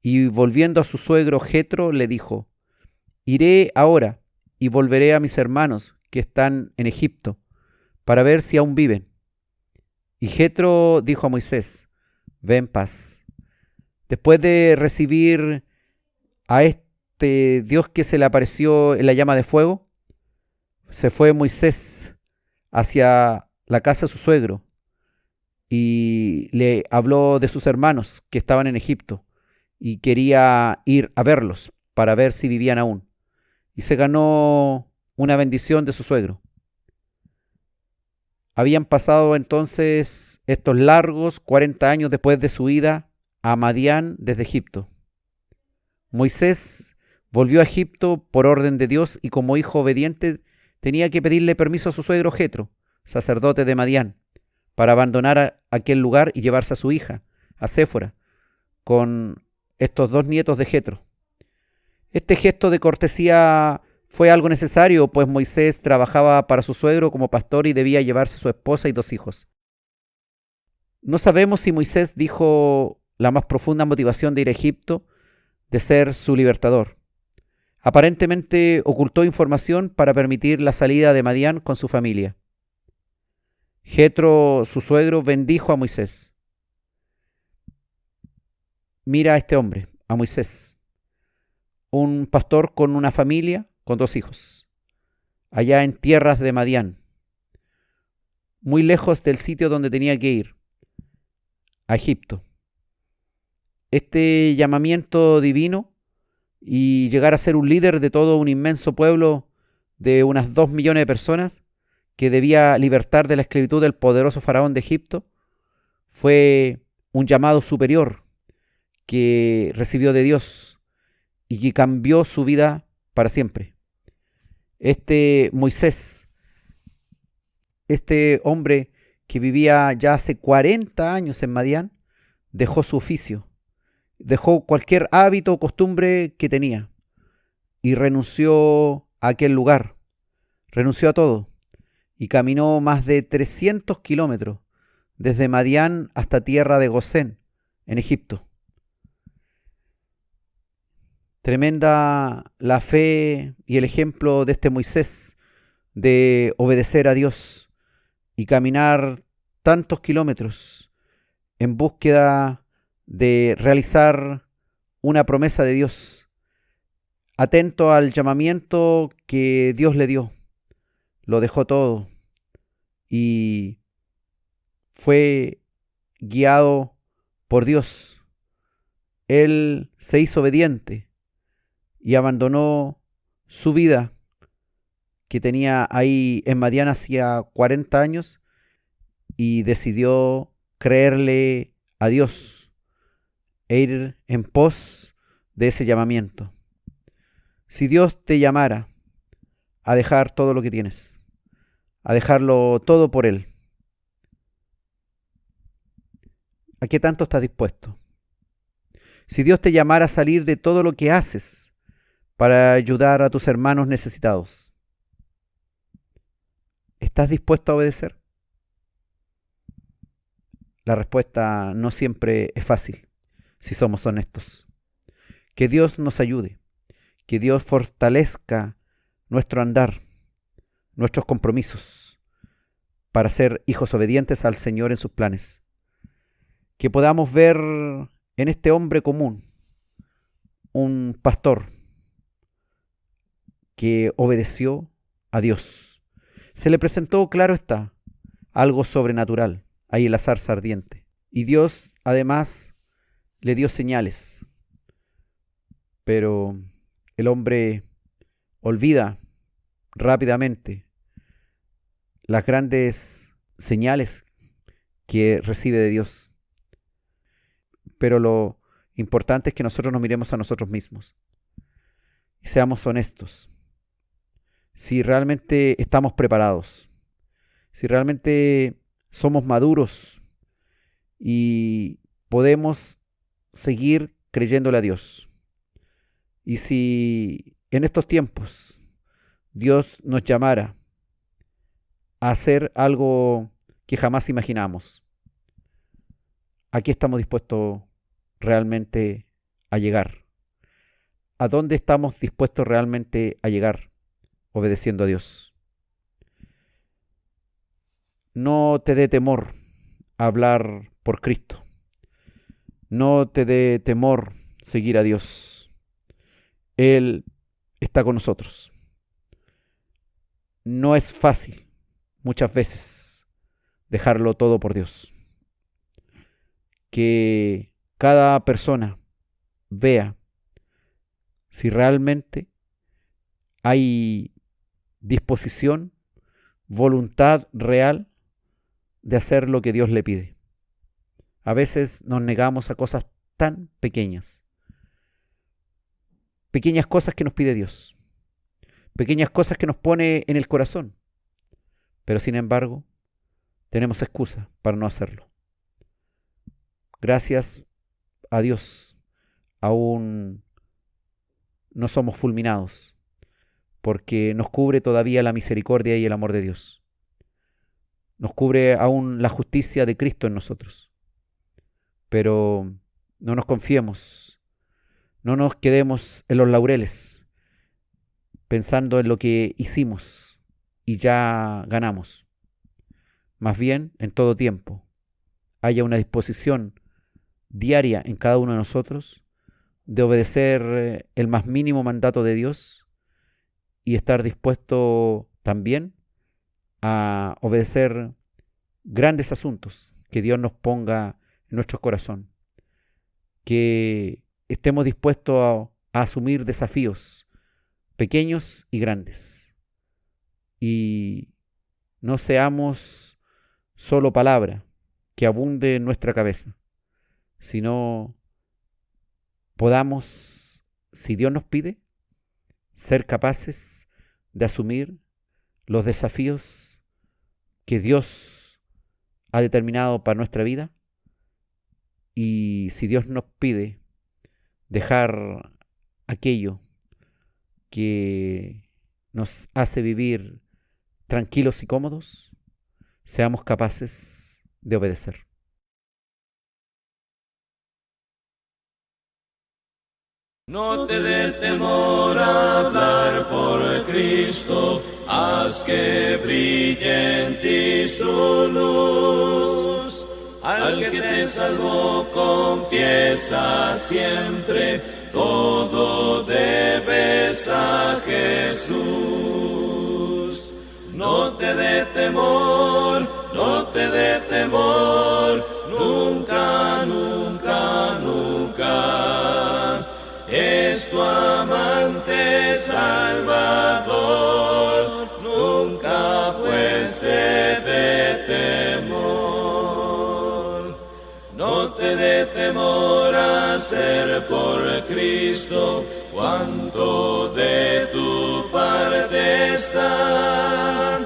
y volviendo a su suegro Jetro le dijo: iré ahora y volveré a mis hermanos que están en Egipto, para ver si aún viven. Y Jetro dijo a Moisés: ve en paz. Después de recibir a este Dios que se le apareció en la llama de fuego, se fue Moisés hacia la casa de su suegro y le habló de sus hermanos que estaban en Egipto y quería ir a verlos para ver si vivían aún. Y se ganó una bendición de su suegro. Habían pasado entonces estos largos 40 años después de su ida a Madián desde Egipto. Moisés volvió a Egipto por orden de Dios y como hijo obediente tenía que pedirle permiso a su suegro Jetro, sacerdote de Madián, para abandonar aquel lugar y llevarse a su hija, a Séfora, con estos 2 nietos de Jetro. Este gesto de cortesía fue algo necesario, pues Moisés trabajaba para su suegro como pastor y debía llevarse a su esposa y 2 hijos. No sabemos si Moisés dijo la más profunda motivación de ir a Egipto, de ser su libertador. Aparentemente ocultó información para permitir la salida de Madián con su familia. Jetro, su suegro, bendijo a Moisés. Mira a este hombre, a Moisés, un pastor con una familia, con 2 hijos, allá en tierras de Madián, muy lejos del sitio donde tenía que ir, a Egipto. Este llamamiento divino y llegar a ser un líder de todo un inmenso pueblo de unas 2 millones de personas que debía libertar de la esclavitud del poderoso faraón de Egipto, fue un llamado superior que recibió de Dios y que cambió su vida para siempre. Este Moisés, este hombre que vivía ya hace 40 años en Madián, dejó su oficio, dejó cualquier hábito o costumbre que tenía y renunció a aquel lugar, renunció a todo y caminó más de 300 kilómetros desde Madián hasta tierra de Gosén, en Egipto. Tremenda la fe y el ejemplo de este Moisés de obedecer a Dios y caminar tantos kilómetros en búsqueda de realizar una promesa de Dios, atento al llamamiento que Dios le dio. Lo dejó todo y fue guiado por Dios. Él se hizo obediente y abandonó su vida que tenía ahí en Madián hacía 40 años y decidió creerle a Dios e ir en pos de ese llamamiento. Si Dios te llamara a dejar todo lo que tienes, a dejarlo todo por Él, ¿a qué tanto estás dispuesto? Si Dios te llamara a salir de todo lo que haces para ayudar a tus hermanos necesitados, ¿estás dispuesto a obedecer? La respuesta no siempre es fácil, si somos honestos. Que Dios nos ayude, que Dios fortalezca nuestro andar, nuestros compromisos, para ser hijos obedientes al Señor en sus planes. Que podamos ver en este hombre común un pastor que obedeció a Dios. Se le presentó, claro está, algo sobrenatural ahí en la zarza ardiente. Y Dios además le dio señales. Pero el hombre olvida rápidamente las grandes señales que recibe de Dios. Pero lo importante es que nosotros nos miremos a nosotros mismos y seamos honestos. Si realmente estamos preparados, si realmente somos maduros y podemos seguir creyéndole a Dios. Y si en estos tiempos Dios nos llamara a hacer algo que jamás imaginamos, ¿a qué estamos dispuestos realmente a llegar? ¿A dónde estamos dispuestos realmente a llegar obedeciendo a Dios? No te dé temor hablar por Cristo. No te dé temor seguir a Dios. Él está con nosotros. No es fácil, muchas veces, dejarlo todo por Dios. Que cada persona vea si realmente hay disposición, voluntad real de hacer lo que Dios le pide. A veces nos negamos a cosas tan pequeñas. Pequeñas cosas que nos pide Dios. Pequeñas cosas que nos pone en el corazón. Pero sin embargo, tenemos excusa para no hacerlo. Gracias a Dios, aún no somos fulminados, porque nos cubre todavía la misericordia y el amor de Dios. Nos cubre aún la justicia de Cristo en nosotros. Pero no nos confiemos, no nos quedemos en los laureles, pensando en lo que hicimos y ya ganamos. Más bien, en todo tiempo, haya una disposición diaria en cada uno de nosotros de obedecer el más mínimo mandato de Dios y estar dispuesto también a obedecer grandes asuntos que Dios nos ponga en nuestro corazón. Que estemos dispuestos a asumir desafíos pequeños y grandes. Y no seamos solo palabra que abunde en nuestra cabeza, sino podamos, si Dios nos pide, ser capaces de asumir los desafíos que Dios ha determinado para nuestra vida. Y si Dios nos pide dejar aquello que nos hace vivir tranquilos y cómodos, seamos capaces de obedecer. No te dé temor hablar por Cristo, haz que brille en ti su luz. Al que te salvó confiesa siempre, todo debes a Jesús. No te dé temor, no te dé temor, nunca, nunca, nunca. Es tu amante Salvador, nunca pues te dé temor. No te dé temor a ser por Cristo, cuanto de tu parte está.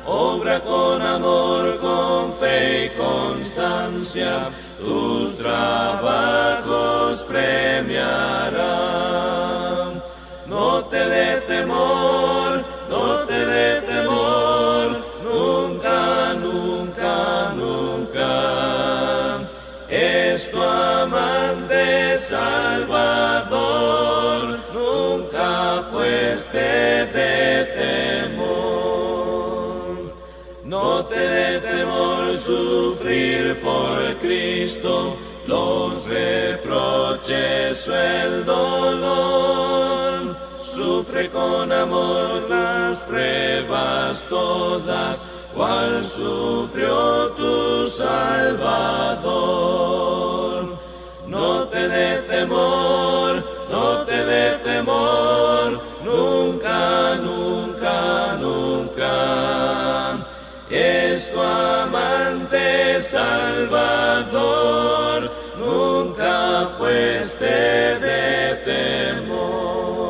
Obra con amor, con fe y constancia, tus trabajos premiará. No te dé temor, no te dé temor, nunca, nunca, nunca. Es tu amante Salvador, nunca pues te dé temor. No te dé temor sufrir por Cristo los reproches o el dolor. Sufre con amor las pruebas todas, cual sufrió tu Salvador. No te dé temor, no te dé temor, nunca, nunca, nunca. Es tu amante Salvador, nunca pues te dé temor.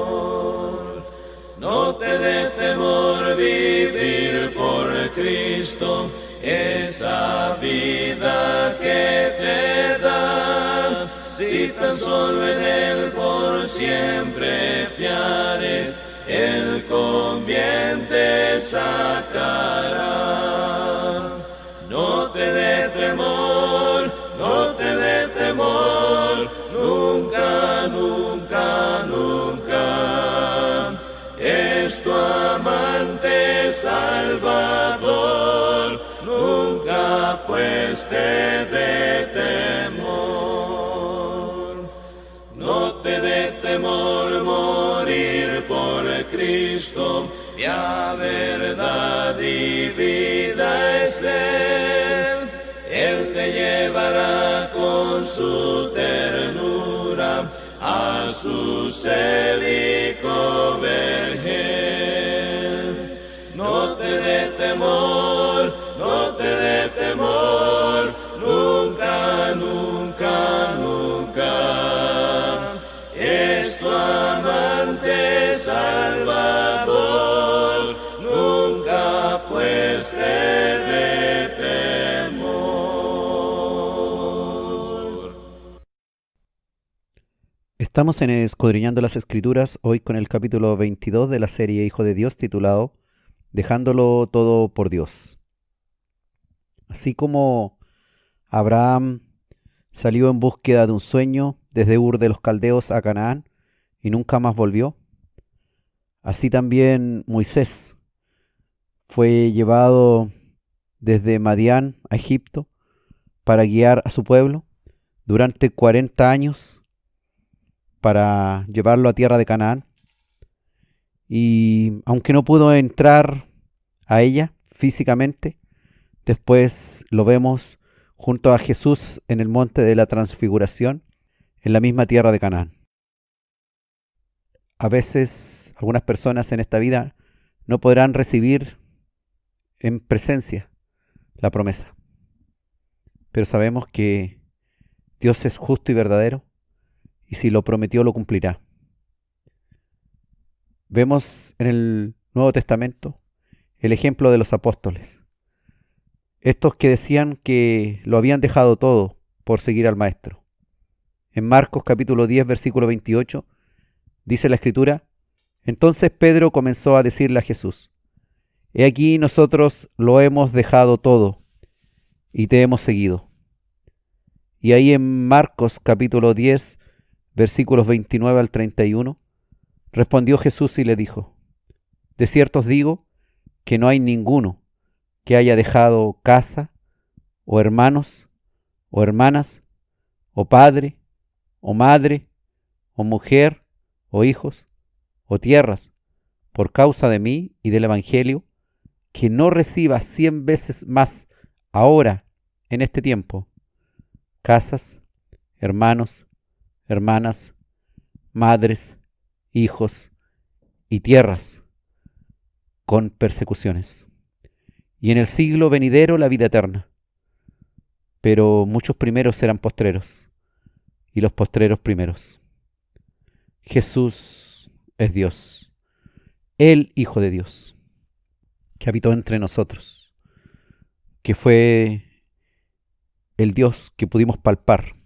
No te dé temor vivir por Cristo, esa vida que te da. Si tan solo en Él por siempre fiares, Él con bien te sacará. No te dé temor, no te dé temor, nunca, nunca, nunca. Es tu amante Salvador, nunca pues te dé temor. No te dé temor morir por Cristo, ya verdad y vida es Él. Él te llevará con su ternura a su célico vergel. No te dé temor, no te dé temor, nunca, nunca, nunca. Es tu amante Salvador, nunca pues te dé temor. Estamos en Escudriñando las Escrituras, hoy con el capítulo 22 de la serie Hijo de Dios, titulado Dejándolo todo por Dios. Así como Abraham salió en búsqueda de un sueño desde Ur de los Caldeos a Canaán y nunca más volvió, Así también Moisés fue llevado desde Madián a Egipto para guiar a su pueblo durante 40 años para llevarlo a tierra de Canaán. Y aunque no pudo entrar a ella físicamente, después lo vemos junto a Jesús en el monte de la Transfiguración, en la misma tierra de Canaán. A veces algunas personas en esta vida no podrán recibir en presencia la promesa, pero sabemos que Dios es justo y verdadero, y si lo prometió lo cumplirá. Vemos en el Nuevo Testamento el ejemplo de los apóstoles, estos que decían que lo habían dejado todo por seguir al Maestro. En Marcos capítulo 10, versículo 28, dice la Escritura: entonces Pedro comenzó a decirle a Jesús: he aquí nosotros lo hemos dejado todo y te hemos seguido. Y ahí en Marcos capítulo 10, versículos 29 al 31, respondió Jesús y le dijo: de cierto os digo que no hay ninguno que haya dejado casa, o hermanos, o hermanas, o padre, o madre, o mujer, o hijos, o tierras, por causa de mí y del Evangelio, que no reciba 100 veces más ahora, en este tiempo, casas, hermanos, hermanas, madres, hijos y tierras, con persecuciones, y en el siglo venidero la vida eterna. Pero muchos primeros serán postreros, y los postreros primeros. Jesús es Dios, el Hijo de Dios, que habitó entre nosotros, que fue el Dios que pudimos palpar,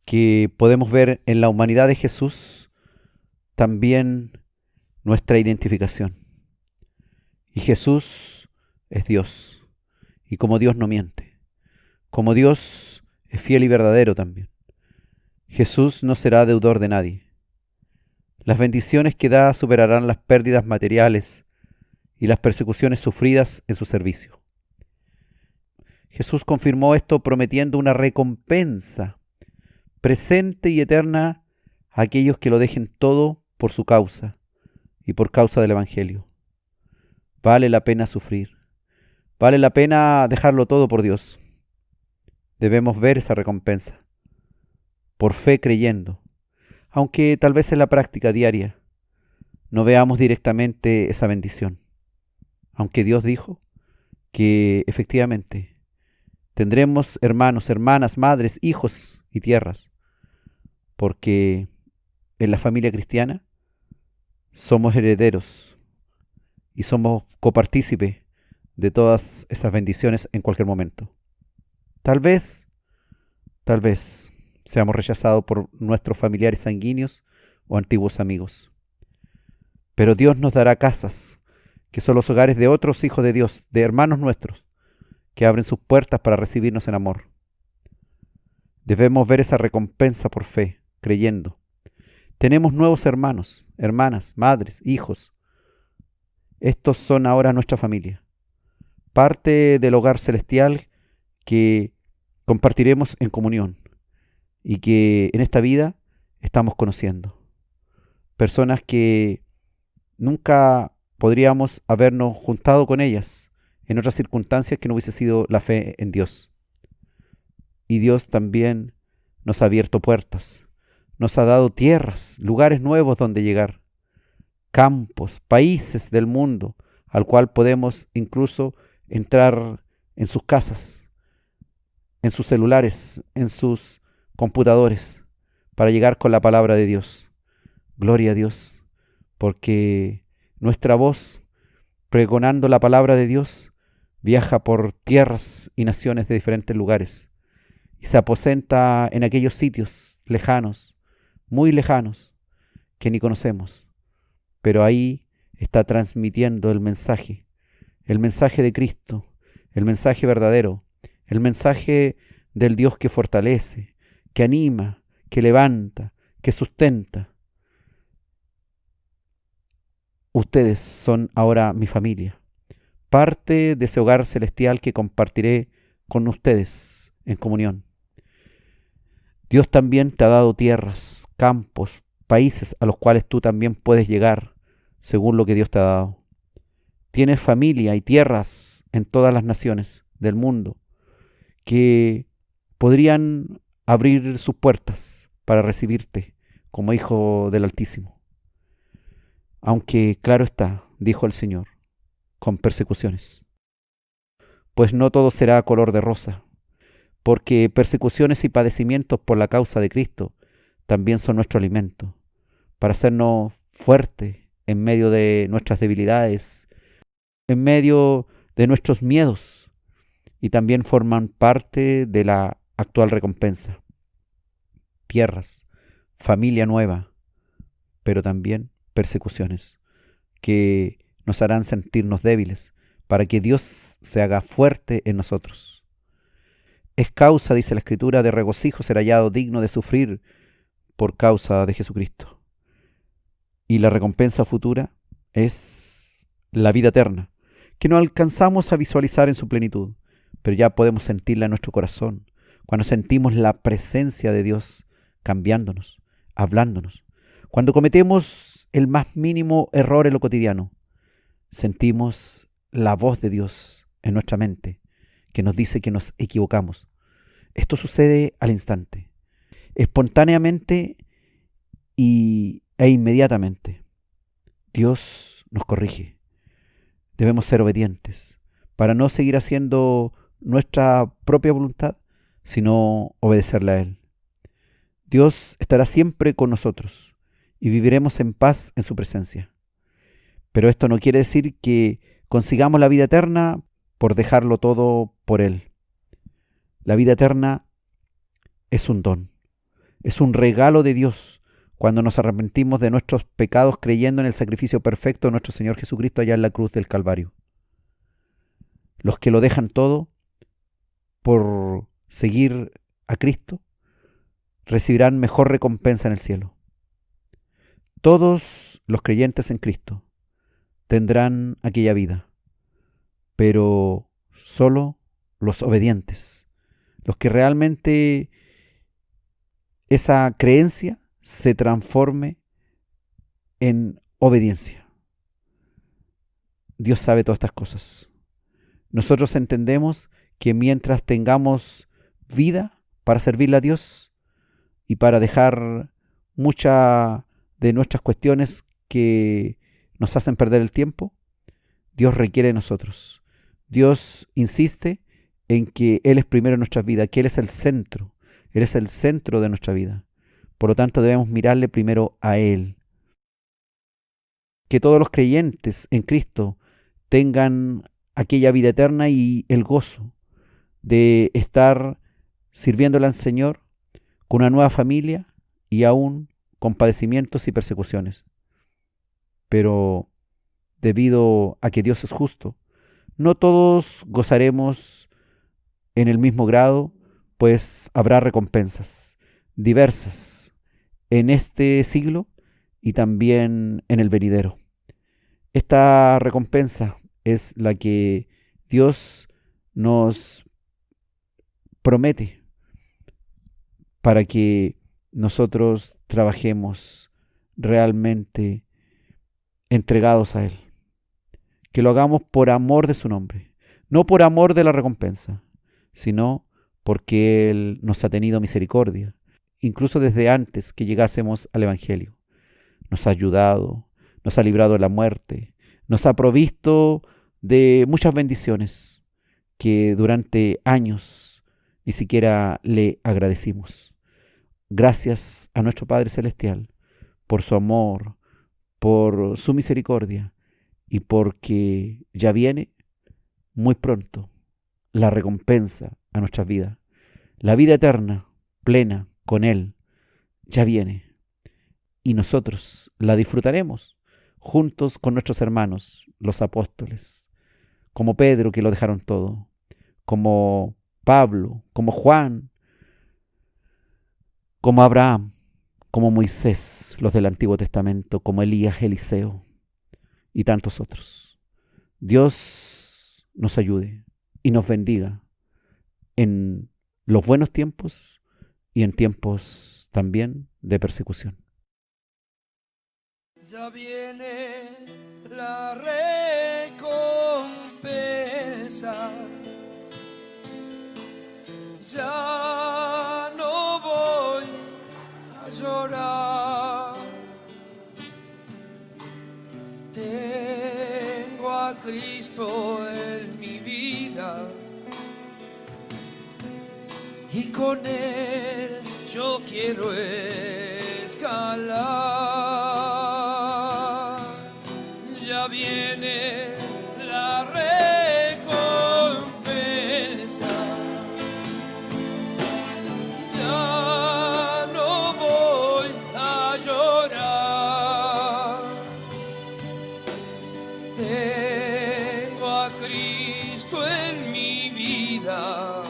que podemos ver en la humanidad de Jesús también nuestra identificación. Y Jesús es Dios, y como Dios no miente, como Dios es fiel y verdadero también. Jesús no será deudor de nadie. Las bendiciones que da superarán las pérdidas materiales y las persecuciones sufridas en su servicio. Jesús confirmó esto prometiendo una recompensa presente y eterna a aquellos que lo dejen todo por su causa y por causa del Evangelio. Vale la pena sufrir, vale la pena dejarlo todo por Dios. Debemos ver esa recompensa, por fe creyendo, aunque tal vez en la práctica diaria no veamos directamente esa bendición, aunque Dios dijo que efectivamente tendremos hermanos, hermanas, madres, hijos y tierras, porque en la familia cristiana somos herederos y somos copartícipes de todas esas bendiciones en cualquier momento. Tal vez seamos rechazados por nuestros familiares sanguíneos o antiguos amigos. Pero Dios nos dará casas, que son los hogares de otros hijos de Dios, de hermanos nuestros, que abren sus puertas para recibirnos en amor. Debemos ver esa recompensa por fe, creyendo. Tenemos nuevos hermanos, hermanas, madres, hijos. Estos son ahora nuestra familia, parte del hogar celestial que compartiremos en comunión y que en esta vida estamos conociendo. Personas que nunca podríamos habernos juntado con ellas en otras circunstancias que no hubiese sido la fe en Dios. Y Dios también nos ha abierto puertas, nos ha dado tierras, lugares nuevos donde llegar, campos, países del mundo al cual podemos incluso entrar en sus casas, en sus celulares, en sus computadores, para llegar con la palabra de Dios. Gloria a Dios, porque nuestra voz, pregonando la palabra de Dios, viaja por tierras y naciones de diferentes lugares y se aposenta en aquellos sitios lejanos, muy lejanos, que ni conocemos, pero ahí está transmitiendo el mensaje de Cristo, el mensaje verdadero, el mensaje del Dios que fortalece, que anima, que levanta, que sustenta. Ustedes son ahora mi familia, parte de ese hogar celestial que compartiré con ustedes en comunión. Dios también te ha dado tierras, campos, países a los cuales tú también puedes llegar según lo que Dios te ha dado. Tienes familia y tierras en todas las naciones del mundo que podrían abrir sus puertas para recibirte como hijo del Altísimo. Aunque, claro está, dijo el Señor, con persecuciones. Pues no todo será color de rosa, porque persecuciones y padecimientos por la causa de Cristo también son nuestro alimento, para hacernos fuertes en medio de nuestras debilidades, en medio de nuestros miedos, y también forman parte de la actual recompensa. Tierras, familia nueva, pero también persecuciones que nos harán sentirnos débiles para que Dios se haga fuerte en nosotros. Es causa, dice la Escritura, de regocijo ser hallado digno de sufrir por causa de Jesucristo. Y la recompensa futura es la vida eterna, que no alcanzamos a visualizar en su plenitud, pero ya podemos sentirla en nuestro corazón, cuando sentimos la presencia de Dios cambiándonos, hablándonos. Cuando cometemos el más mínimo error en lo cotidiano, sentimos la voz de Dios en nuestra mente, que nos dice que nos equivocamos. Esto sucede al instante, espontáneamente e inmediatamente. Dios nos corrige. Debemos ser obedientes para no seguir haciendo nuestra propia voluntad, sino obedecerle a Él. Dios estará siempre con nosotros y viviremos en paz en su presencia. Pero esto no quiere decir que consigamos la vida eterna por dejarlo todo por Él. La vida eterna es un don, es un regalo de Dios cuando nos arrepentimos de nuestros pecados creyendo en el sacrificio perfecto de nuestro Señor Jesucristo allá en la cruz del Calvario. Los que lo dejan todo por seguir a Cristo recibirán mejor recompensa en el cielo. Todos los creyentes en Cristo tendrán aquella vida, pero solo los obedientes, los que realmente esa creencia se transforme en obediencia. Dios sabe todas estas cosas. Nosotros entendemos que mientras tengamos vida para servirle a Dios y para dejar muchas de nuestras cuestiones que nos hacen perder el tiempo, Dios requiere de nosotros. Dios insiste en que Él es primero en nuestras vidas, que Él es el centro. Él es el centro de nuestra vida. Por lo tanto, debemos mirarle primero a Él. Que todos los creyentes en Cristo tengan aquella vida eterna y el gozo de estar sirviéndole al Señor con una nueva familia y aún con padecimientos y persecuciones. Pero debido a que Dios es justo, no todos gozaremos en el mismo grado, pues habrá recompensas diversas en este siglo y también en el venidero. Esta recompensa es la que Dios nos promete para que nosotros trabajemos realmente entregados a Él. Que lo hagamos por amor de su nombre, no por amor de la recompensa, sino porque Él nos ha tenido misericordia, incluso desde antes que llegásemos al Evangelio. Nos ha ayudado, nos ha librado de la muerte, nos ha provisto de muchas bendiciones que durante años ni siquiera le agradecimos. Gracias a nuestro Padre Celestial por su amor, por su misericordia y porque ya viene muy pronto la recompensa a nuestras vidas. La vida eterna, plena, con Él, ya viene. Y nosotros la disfrutaremos juntos con nuestros hermanos, los apóstoles, como Pedro que lo dejaron todo, como Pablo, como Juan, como Abraham, como Moisés, los del Antiguo Testamento, como Elías, Eliseo, y tantos otros. Dios nos ayude y nos bendiga en los buenos tiempos y en tiempos también de persecución. Ya viene la recompensa, ya no voy a llorar. Tengo a Cristo en mi vida y con Él yo quiero escalar. Ya viene la recompensa, ya no voy a llorar. Tengo a Cristo en mi vida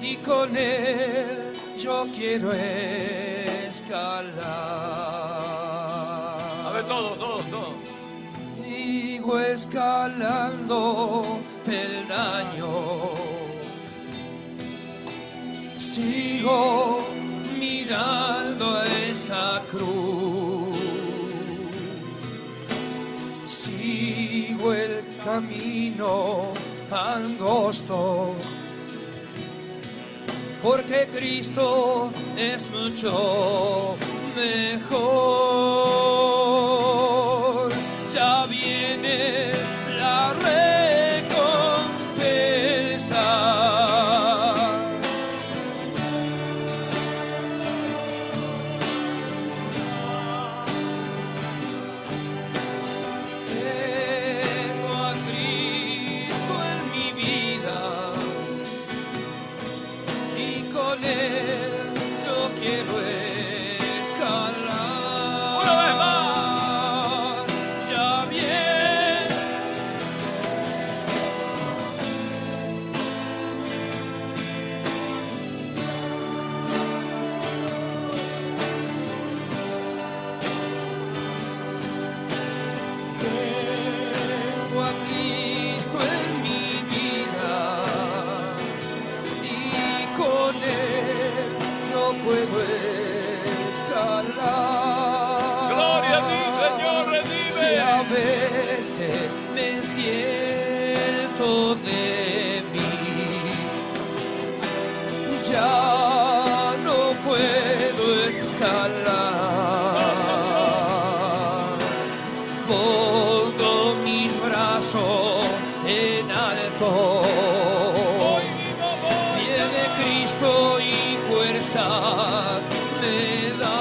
y con Él yo quiero escalar. A ver, todos. Sigo escalando peldaño, sigo mirando a esa cruz, sigo el camino angosto, porque Cristo es mucho mejor. Ya viene la recompensa, tengo a Cristo en mi vida y con Él yo quiero escalar. Una vez más. Ya viene tengo a Cristo en mi vida y con Él yo puedo escalar. Gloria a ti, Señor, Si a redime. veces me siento débil, ya no puedo escalar. Pongo mis brazos en alto. Viene Cristo y fuerzas me da.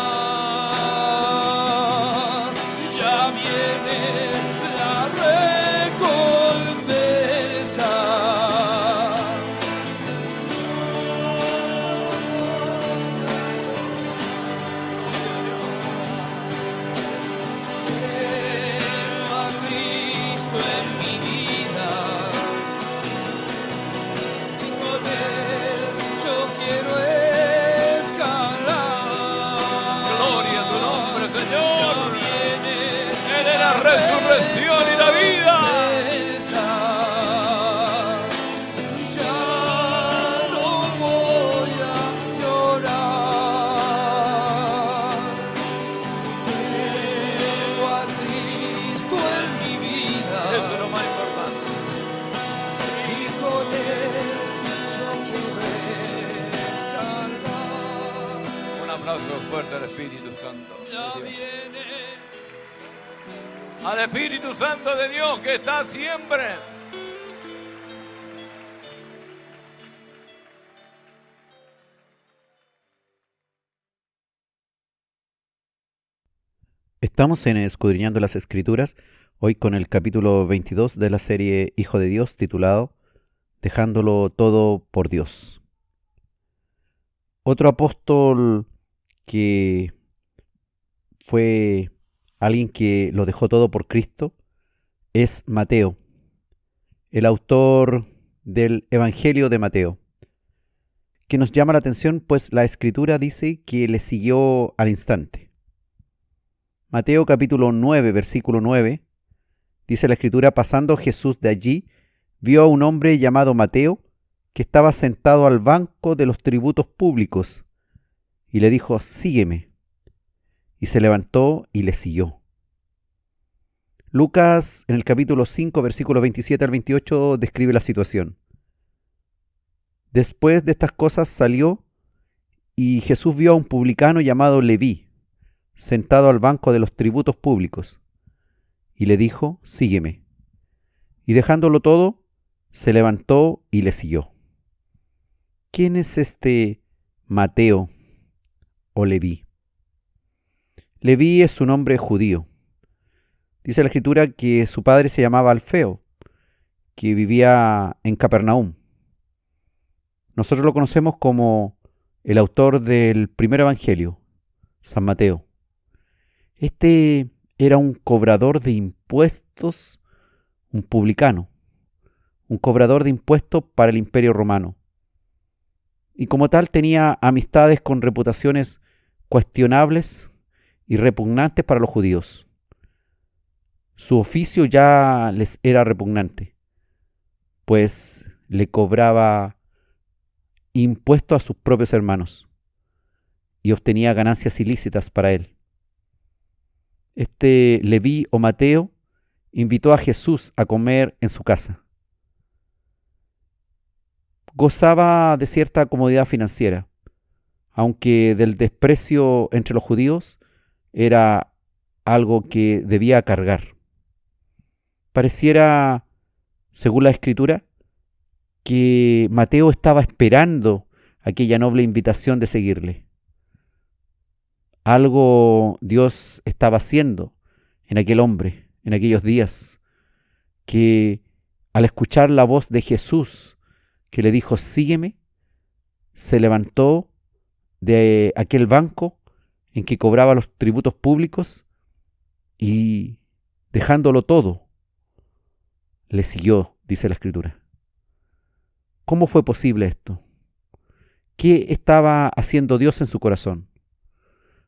Ya viene la recompensa. Tengo a Cristo en mi vida y con Él yo quiero escalar. Gloria a tu nombre, Ya Señor. viene Él es la resurrección y la vida. recompensa. Ya no voy a llorar. Tengo a Cristo en mi vida Eso es lo más importante. y con Él yo quiero escalar. Un aplauso fuerte al Espíritu Santo Ya de Dios. viene Al Espíritu Santo de Dios que está siempre. Estamos en Escudriñando las Escrituras, hoy con el capítulo 22 de la serie Hijo de Dios, titulado Dejándolo todo por Dios. Otro apóstol que fue alguien que lo dejó todo por Cristo es Mateo, el autor del Evangelio de Mateo, que nos llama la atención, pues la Escritura dice que le siguió al instante. Mateo capítulo 9, versículo 9, dice la Escritura: pasando Jesús de allí, vio a un hombre llamado Mateo, que estaba sentado al banco de los tributos públicos, y le dijo: sígueme. Y se levantó y le siguió. Lucas, en el capítulo 5, versículos 27 al 28, describe la situación. Después de estas cosas salió, y Jesús vio a un publicano llamado Leví, sentado al banco de los tributos públicos, y le dijo: sígueme. Y dejándolo todo, se levantó y le siguió. ¿Quién es este Mateo o Leví? Leví es un hombre judío. Dice la Escritura que su padre se llamaba Alfeo, que vivía en Capernaum. Nosotros lo conocemos como el autor del primer evangelio, San Mateo. Este era un cobrador de impuestos, un publicano, un cobrador de impuestos para el Imperio Romano. Y como tal tenía amistades con reputaciones cuestionables y repugnantes para los judíos. Su oficio ya les era repugnante, pues le cobraba impuestos a sus propios hermanos y obtenía ganancias ilícitas para él. Este Leví o Mateo invitó a Jesús a comer en su casa. Gozaba de cierta comodidad financiera, aunque del desprecio entre los judíos era algo que debía cargar. Pareciera, según la Escritura, que Mateo estaba esperando aquella noble invitación de seguirle. Algo Dios estaba haciendo en aquel hombre, en aquellos días, que al escuchar la voz de Jesús, que le dijo: sígueme, se levantó de aquel banco en que cobraba los tributos públicos y, dejándolo todo, le siguió, dice la Escritura. ¿Cómo fue posible esto? ¿Qué estaba haciendo Dios en su corazón?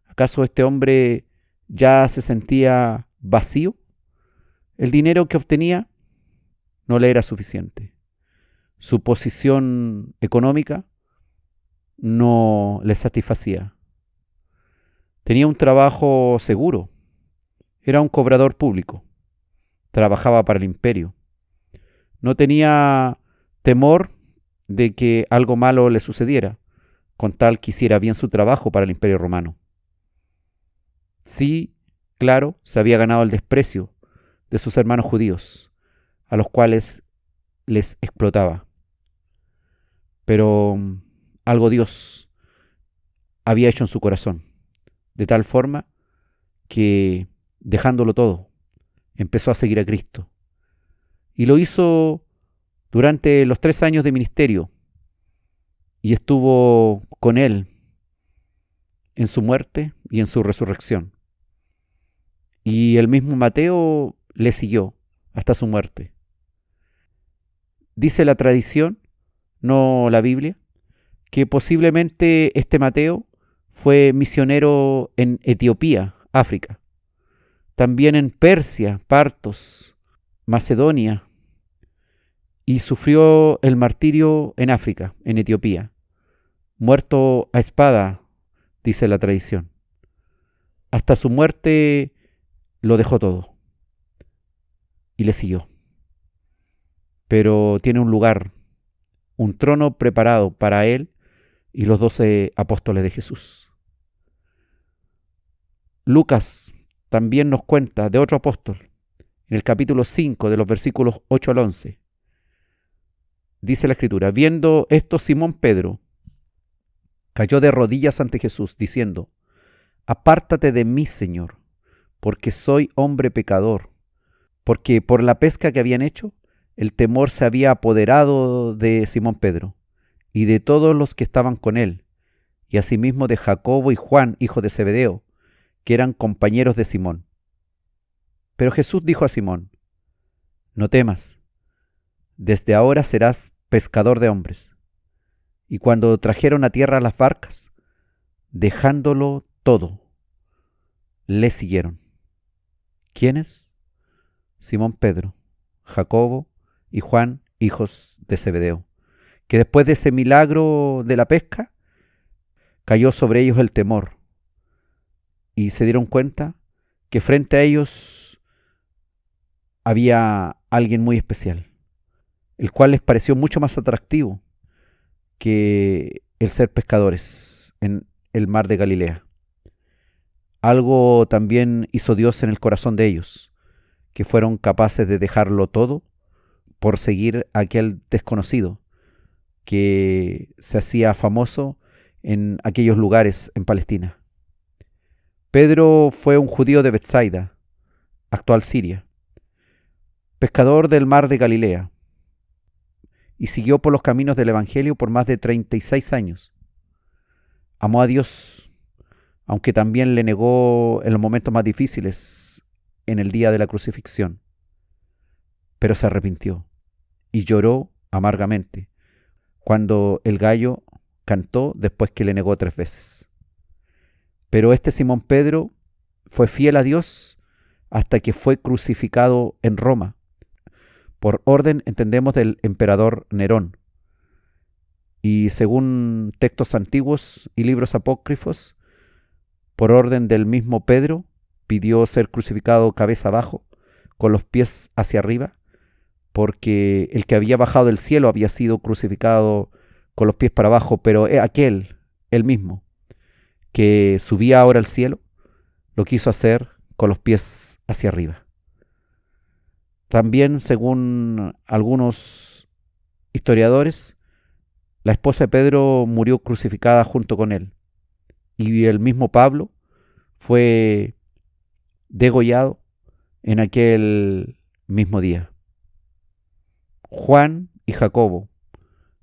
¿Acaso este hombre ya se sentía vacío? El dinero que obtenía no le era suficiente. Su posición económica no le satisfacía. Tenía un trabajo seguro. Era un cobrador público. Trabajaba para el imperio. No tenía temor de que algo malo le sucediera, con tal que hiciera bien su trabajo para el Imperio Romano. Sí, claro, se había ganado el desprecio de sus hermanos judíos, a los cuales les explotaba. Pero algo Dios había hecho en su corazón, de tal forma que, dejándolo todo, empezó a seguir a Cristo. Y lo hizo durante los 3 años de ministerio, y estuvo con él en su muerte y en su resurrección. Y el mismo Mateo le siguió hasta su muerte. Dice la tradición, no la Biblia, que posiblemente este Mateo fue misionero en Etiopía, África, también en Persia, Partos, Macedonia, y sufrió el martirio en África, en Etiopía, muerto a espada, dice la tradición. Hasta su muerte lo dejó todo y le siguió. Pero tiene un lugar, un trono preparado para él y los 12 apóstoles de Jesús. Lucas también nos cuenta de otro apóstol, en el capítulo 5, de los versículos 8 al 11. Dice la Escritura: viendo esto, Simón Pedro cayó de rodillas ante Jesús, diciendo: apártate de mí, Señor, porque soy hombre pecador. Porque por la pesca que habían hecho, el temor se había apoderado de Simón Pedro y de todos los que estaban con él, y asimismo de Jacobo y Juan, hijo de Zebedeo, que eran compañeros de Simón. Pero Jesús dijo a Simón: no temas, desde ahora serás pescador de hombres. Y cuando trajeron a tierra las barcas, dejándolo todo, le siguieron. ¿Quiénes? Simón Pedro, Jacobo y Juan, hijos de Zebedeo, que después de ese milagro de la pesca, cayó sobre ellos el temor y se dieron cuenta que frente a ellos había alguien muy especial, el cual les pareció mucho más atractivo que el ser pescadores en el mar de Galilea. Algo también hizo Dios en el corazón de ellos, que fueron capaces de dejarlo todo por seguir a aquel desconocido que se hacía famoso en aquellos lugares en Palestina. Pedro fue un judío de Betsaida, actual Siria, pescador del mar de Galilea, y siguió por los caminos del Evangelio por más de 36 años. Amó a Dios, aunque también le negó en los momentos más difíciles en el día de la crucifixión, pero se arrepintió y lloró amargamente cuando el gallo cantó después que le negó 3 veces. Pero este Simón Pedro fue fiel a Dios hasta que fue crucificado en Roma, por orden, entendemos, del emperador Nerón. Y según textos antiguos y libros apócrifos, por orden del mismo Pedro, pidió ser crucificado cabeza abajo, con los pies hacia arriba, porque el que había bajado del cielo había sido crucificado con los pies para abajo, pero aquel, el mismo, que subía ahora al cielo, lo quiso hacer con los pies hacia arriba. También, según algunos historiadores, la esposa de Pedro murió crucificada junto con él, y el mismo Pablo fue degollado en aquel mismo día. Juan y Jacobo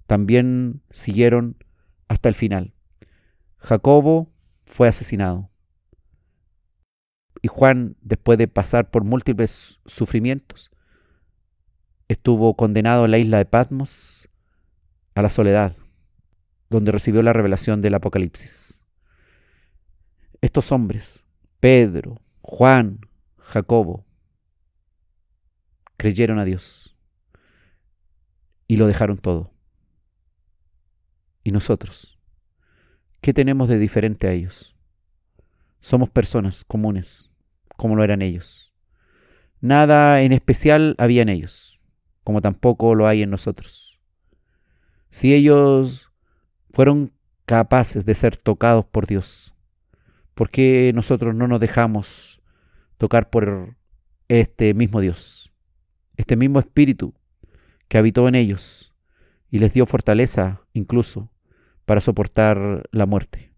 también siguieron hasta el final. Jacobo fue asesinado. Y Juan, después de pasar por múltiples sufrimientos, estuvo condenado en la isla de Patmos a la soledad, donde recibió la revelación del Apocalipsis. Estos hombres, Pedro, Juan, Jacobo, creyeron a Dios y lo dejaron todo. ¿Y nosotros? ¿Qué tenemos de diferente a ellos? Somos personas comunes, como lo eran ellos. Nada en especial había en ellos, como tampoco lo hay en nosotros. Si ellos fueron capaces de ser tocados por Dios, ¿por qué nosotros no nos dejamos tocar por este mismo Dios, este mismo Espíritu que habitó en ellos y les dio fortaleza incluso para soportar la muerte?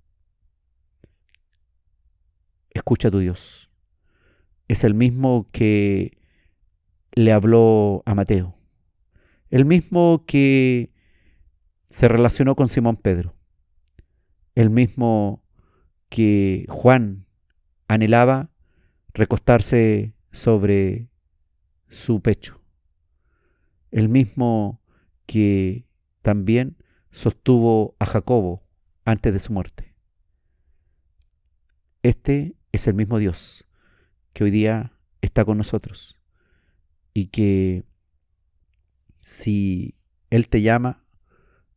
Escucha a tu Dios. Es el mismo que le habló a Mateo, el mismo que se relacionó con Simón Pedro, el mismo que Juan anhelaba recostarse sobre su pecho, el mismo que también sostuvo a Jacobo antes de su muerte. Este es el mismo Dios que hoy día está con nosotros y que si Él te llama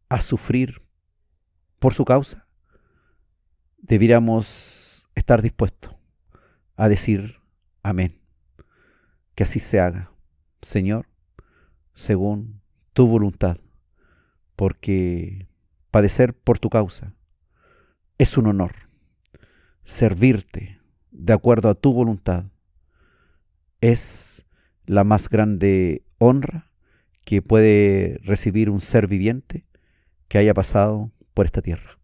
a sufrir por su causa, debiéramos estar dispuestos a decir amén. Que así se haga, Señor, según tu voluntad, porque padecer por tu causa es un honor. Servirte de acuerdo a tu voluntad es la más grande honra que puede recibir un ser viviente que haya pasado por esta tierra.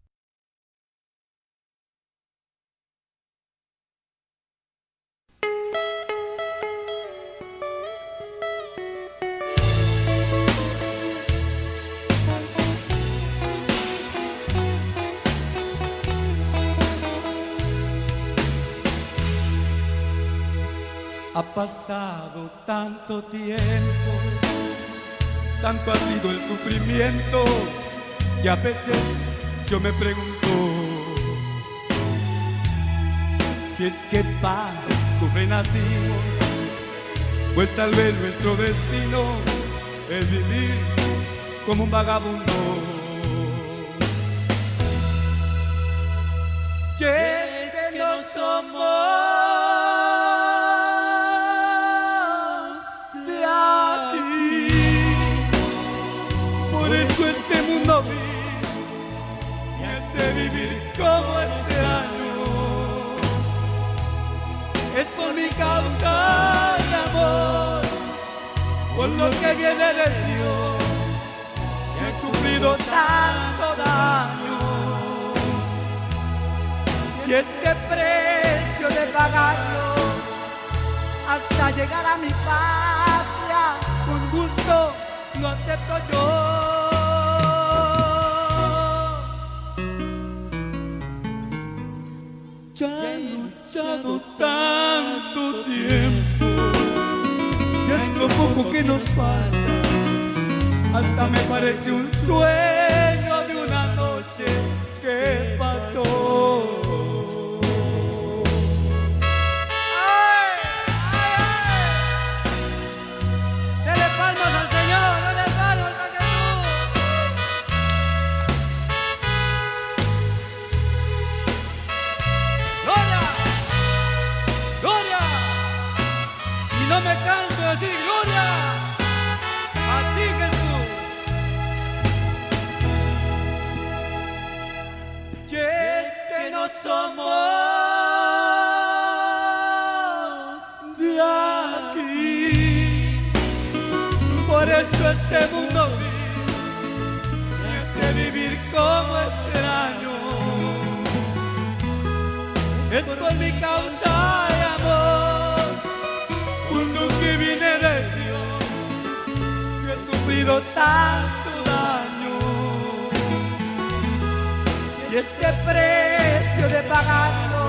Ha pasado tanto tiempo, tanto ha sido el sufrimiento, que a veces yo me pregunto si es que para sufrir nacimos pues tal vez nuestro destino es vivir como un vagabundo. Y es que no somos de aquí, por eso este mundo vive, y este vivir como este año, es por mi causa de amor, por lo que viene de Dios, y he sufrido tanto daño. Y este precio de pagarlo hasta llegar a mi patria, con gusto lo acepto yo. Ya he luchado tanto tiempo, ya es lo poco que nos falta, hasta me parece un sueño de una noche que pasó. No me canso de decir gloria a ti, Jesús. Y es que no somos de aquí, por eso este mundo vive, y este vivir como extraño, es por mi causa de amor. Que viene de Dios, yo he sufrido tanto daño, y este precio de pagarlo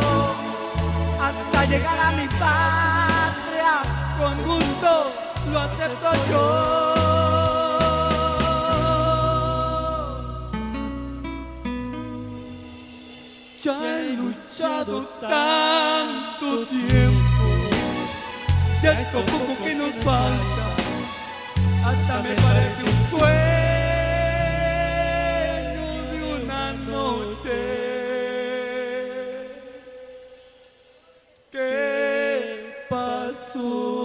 hasta llegar a mi patria, con gusto lo acepto yo. Ya he luchado tanto tiempo, ya esto poco que nos falta, hasta me parece un sueño de una noche que pasó.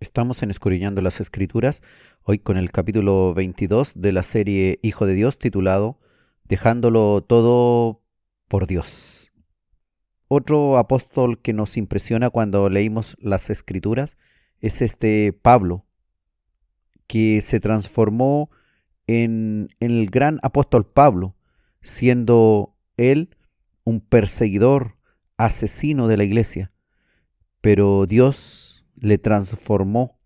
Estamos en Escudriñando las Escrituras, hoy con el capítulo 22 de la serie Hijo de Dios, titulado Dejándolo todo por Dios. Otro apóstol que nos impresiona cuando leímos las Escrituras es este Pablo, que se transformó en el gran apóstol Pablo, siendo él un perseguidor, asesino de la iglesia, pero Dios le transformó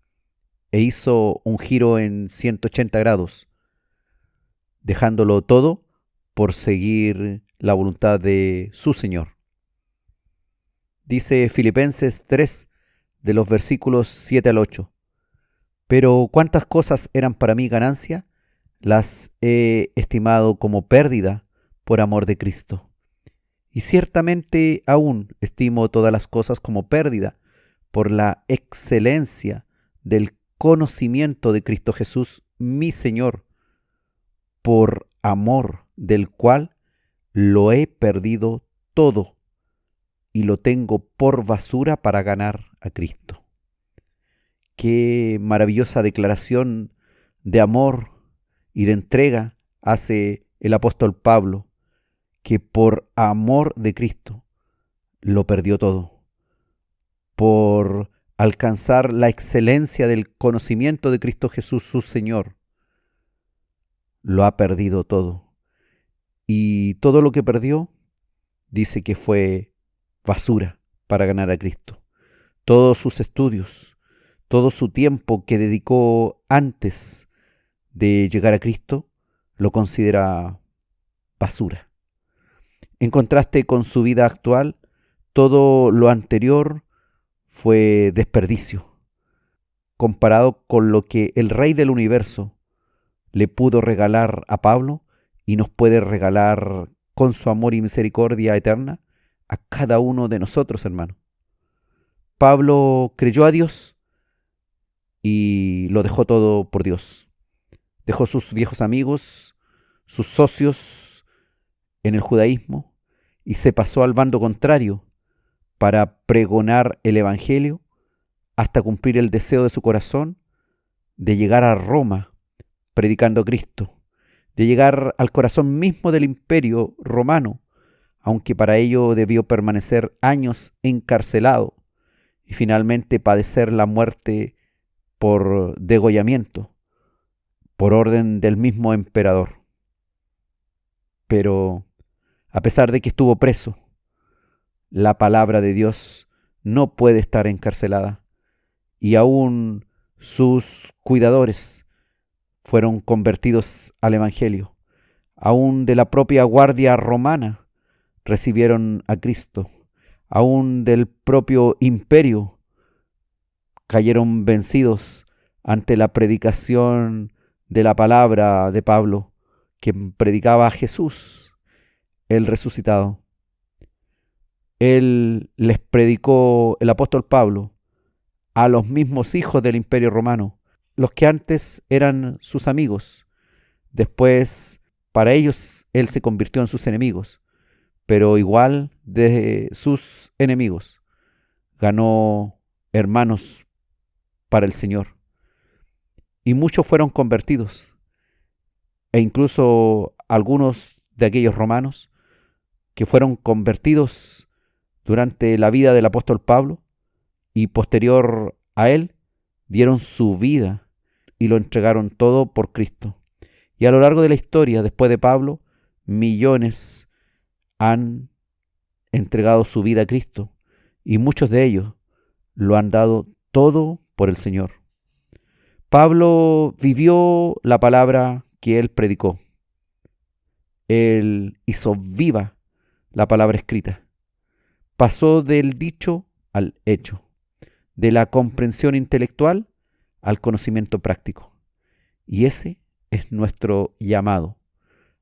e hizo un giro en 180 grados, dejándolo todo por seguir la voluntad de su Señor. Dice Filipenses 3, de los versículos 7 al 8, pero cuántas cosas eran para mí ganancia, las he estimado como pérdida por amor de Cristo. Y ciertamente aún estimo todas las cosas como pérdida, por la excelencia del conocimiento de Cristo Jesús, mi Señor, por amor del cual lo he perdido todo y lo tengo por basura para ganar a Cristo. Qué maravillosa declaración de amor y de entrega hace el apóstol Pablo, que por amor de Cristo lo perdió todo, por alcanzar la excelencia del conocimiento de Cristo Jesús, su Señor, lo ha perdido todo. Y todo lo que perdió, dice que fue basura para ganar a Cristo. Todos sus estudios, todo su tiempo que dedicó antes de llegar a Cristo, lo considera basura. En contraste con su vida actual, todo lo anterior fue desperdicio. comparado con lo que el Rey del universo le pudo regalar a Pablo y nos puede regalar con su amor y misericordia eterna a cada uno de nosotros, hermano. Pablo creyó a Dios y lo dejó todo por Dios. Dejó sus viejos amigos, sus socios en el judaísmo y se pasó al bando contrario para pregonar el evangelio hasta cumplir el deseo de su corazón de llegar a Roma predicando a Cristo, de llegar al corazón mismo del imperio romano, aunque para ello debió permanecer años encarcelado y finalmente padecer la muerte por degollamiento, por orden del mismo emperador. Pero, a pesar de que estuvo preso, la palabra de Dios no puede estar encarcelada, y aún sus cuidadores fueron convertidos al Evangelio. Aún de la propia guardia romana recibieron a Cristo. Aún del propio imperio cayeron vencidos ante la predicación de la palabra de Pablo, que predicaba a Jesús, el resucitado. Él les predicó, el apóstol Pablo, a los mismos hijos del imperio romano, los que antes eran sus amigos. Después, para ellos, él se convirtió en sus enemigos, pero igual de sus enemigos ganó hermanos para el Señor. Y muchos fueron convertidos, e incluso algunos de aquellos romanos que fueron convertidos durante la vida del apóstol Pablo y posterior a él, dieron su vida y lo entregaron todo por Cristo. Y a lo largo de la historia, después de Pablo, millones han entregado su vida a Cristo y muchos de ellos lo han dado todo por el Señor. Pablo vivió la palabra que él predicó. Él hizo viva la palabra escrita. Pasó del dicho al hecho, de la comprensión intelectual al conocimiento práctico. Y ese es nuestro llamado,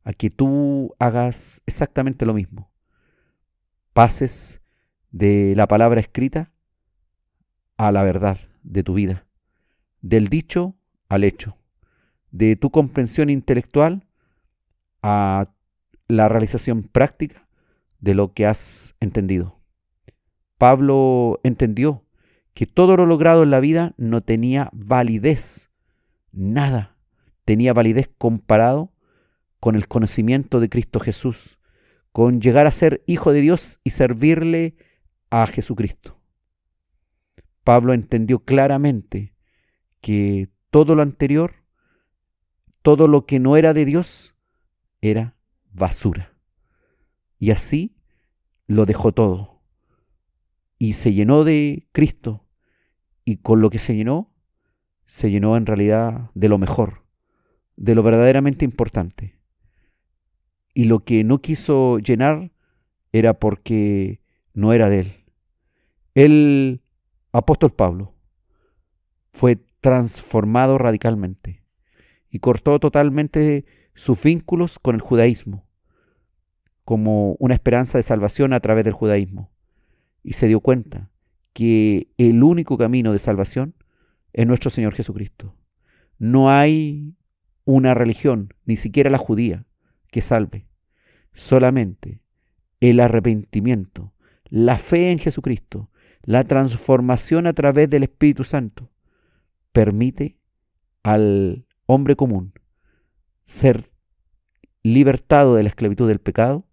a que tú hagas exactamente lo mismo. Pases de la palabra escrita a la verdad de tu vida, del dicho al hecho, de tu comprensión intelectual a la realización práctica de lo que has entendido. Pablo entendió que todo lo logrado en la vida no tenía validez, nada tenía validez comparado con el conocimiento de Cristo Jesús, con llegar a ser hijo de Dios y servirle a Jesucristo. Pablo entendió claramente que todo lo anterior, todo lo que no era de Dios, era basura. Y así lo dejó todo. Y se llenó de Cristo. Y con lo que se llenó en realidad de lo mejor, de lo verdaderamente importante. Y lo que no quiso llenar era porque no era de él. El apóstol Pablo fue transformado radicalmente y cortó totalmente sus vínculos con el judaísmo, como una esperanza de salvación a través del judaísmo. Y se dio cuenta que el único camino de salvación es nuestro Señor Jesucristo. No hay una religión, ni siquiera la judía, que salve. Solamente el arrepentimiento, la fe en Jesucristo, la transformación a través del Espíritu Santo, permite al hombre común ser libertado de la esclavitud del pecado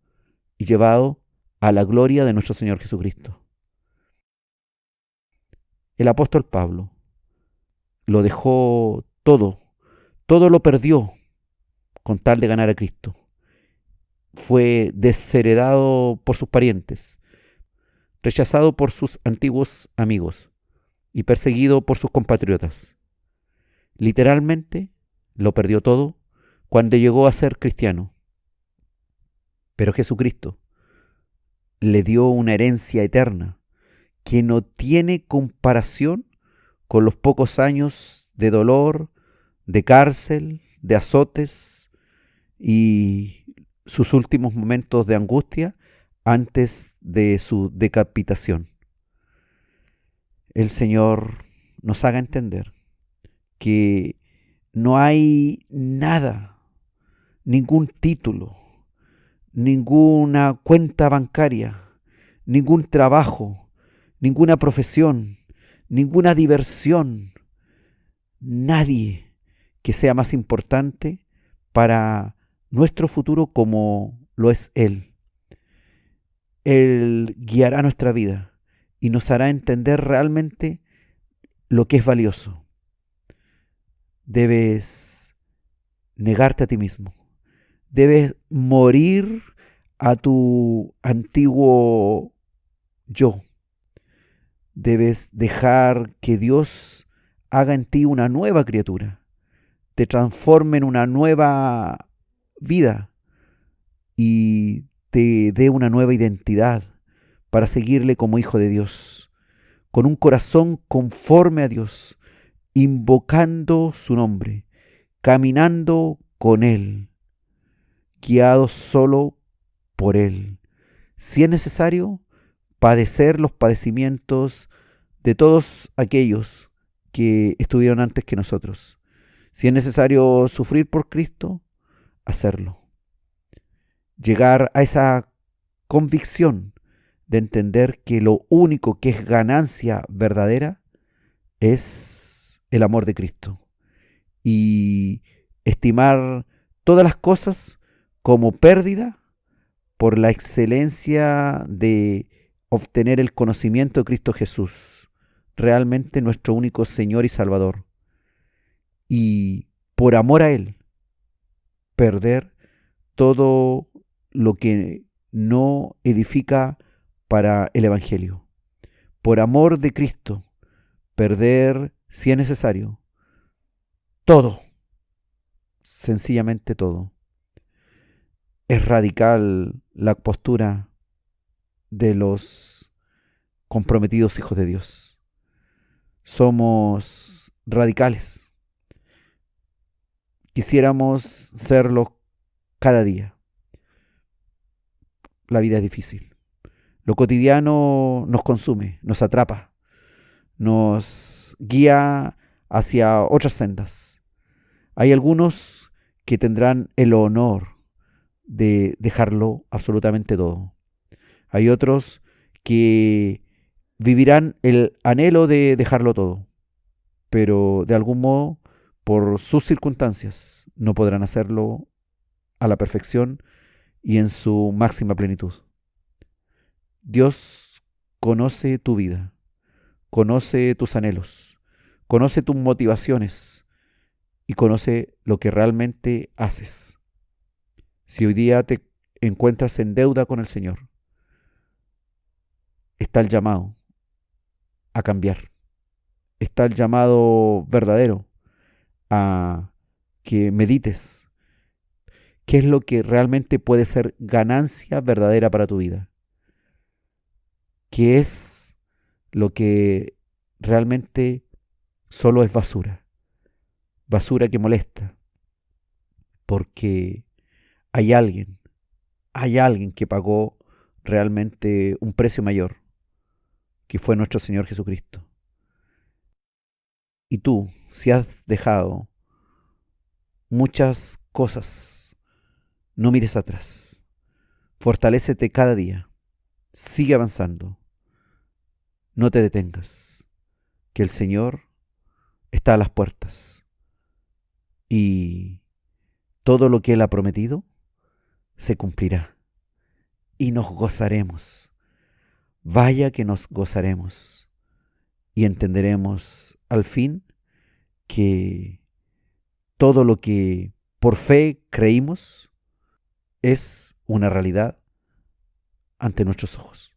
y llevado a la gloria de nuestro Señor Jesucristo. El apóstol Pablo lo dejó todo lo perdió con tal de ganar a Cristo. Fue desheredado por sus parientes, rechazado por sus antiguos amigos y perseguido por sus compatriotas. Literalmente lo perdió todo cuando llegó a ser cristiano. Pero Jesucristo le dio una herencia eterna que no tiene comparación con los pocos años de dolor, de cárcel, de azotes y sus últimos momentos de angustia antes de su decapitación. El Señor nos haga entender que no hay nada, ningún título, ninguna cuenta bancaria, ningún trabajo, ninguna profesión, ninguna diversión, nadie que sea más importante para nuestro futuro como lo es Él. Él guiará nuestra vida y nos hará entender realmente lo que es valioso. Debes negarte a ti mismo. Debes morir a tu antiguo yo. Debes dejar que Dios haga en ti una nueva criatura, te transforme en una nueva vida y te dé una nueva identidad para seguirle como hijo de Dios, con un corazón conforme a Dios, invocando su nombre, caminando con Él, guiado solo por Él. Si es necesario, padecer los padecimientos de todos aquellos que estuvieron antes que nosotros. Si es necesario sufrir por Cristo, hacerlo. Llegar a esa convicción de entender que lo único que es ganancia verdadera es el amor de Cristo y estimar todas las cosas como pérdida por la excelencia de obtener el conocimiento de Cristo Jesús, realmente nuestro único Señor y Salvador, y por amor a Él perder todo lo que no edifica para el Evangelio. Por amor de Cristo, perder, si es necesario, todo, sencillamente todo. Es radical la postura de los comprometidos hijos de Dios. Somos radicales. Quisiéramos serlo cada día. La vida es difícil. Lo cotidiano nos consume, nos atrapa, nos guía hacia otras sendas. Hay algunos que tendrán el honor de dejarlo absolutamente todo. Hay otros que vivirán el anhelo de dejarlo todo, pero de algún modo, por sus circunstancias, no podrán hacerlo a la perfección y en su máxima plenitud. Dios conoce tu vida, conoce tus anhelos, conoce tus motivaciones y conoce lo que realmente haces. Si hoy día te encuentras en deuda con el Señor, está el llamado a cambiar. Está el llamado verdadero a que medites qué es lo que realmente puede ser ganancia verdadera para tu vida. ¿Qué es lo que realmente solo es basura? Basura que molesta. Porque hay alguien que pagó realmente un precio mayor, que fue nuestro Señor Jesucristo. Y tú, si has dejado muchas cosas, no mires atrás. Fortalécete cada día. Sigue avanzando. No te detengas. Que el Señor está a las puertas. Y todo lo que Él ha prometido se cumplirá. Y nos gozaremos. Vaya que nos gozaremos. Y entenderemos al fin que todo lo que por fe creímos es una realidad ante nuestros ojos.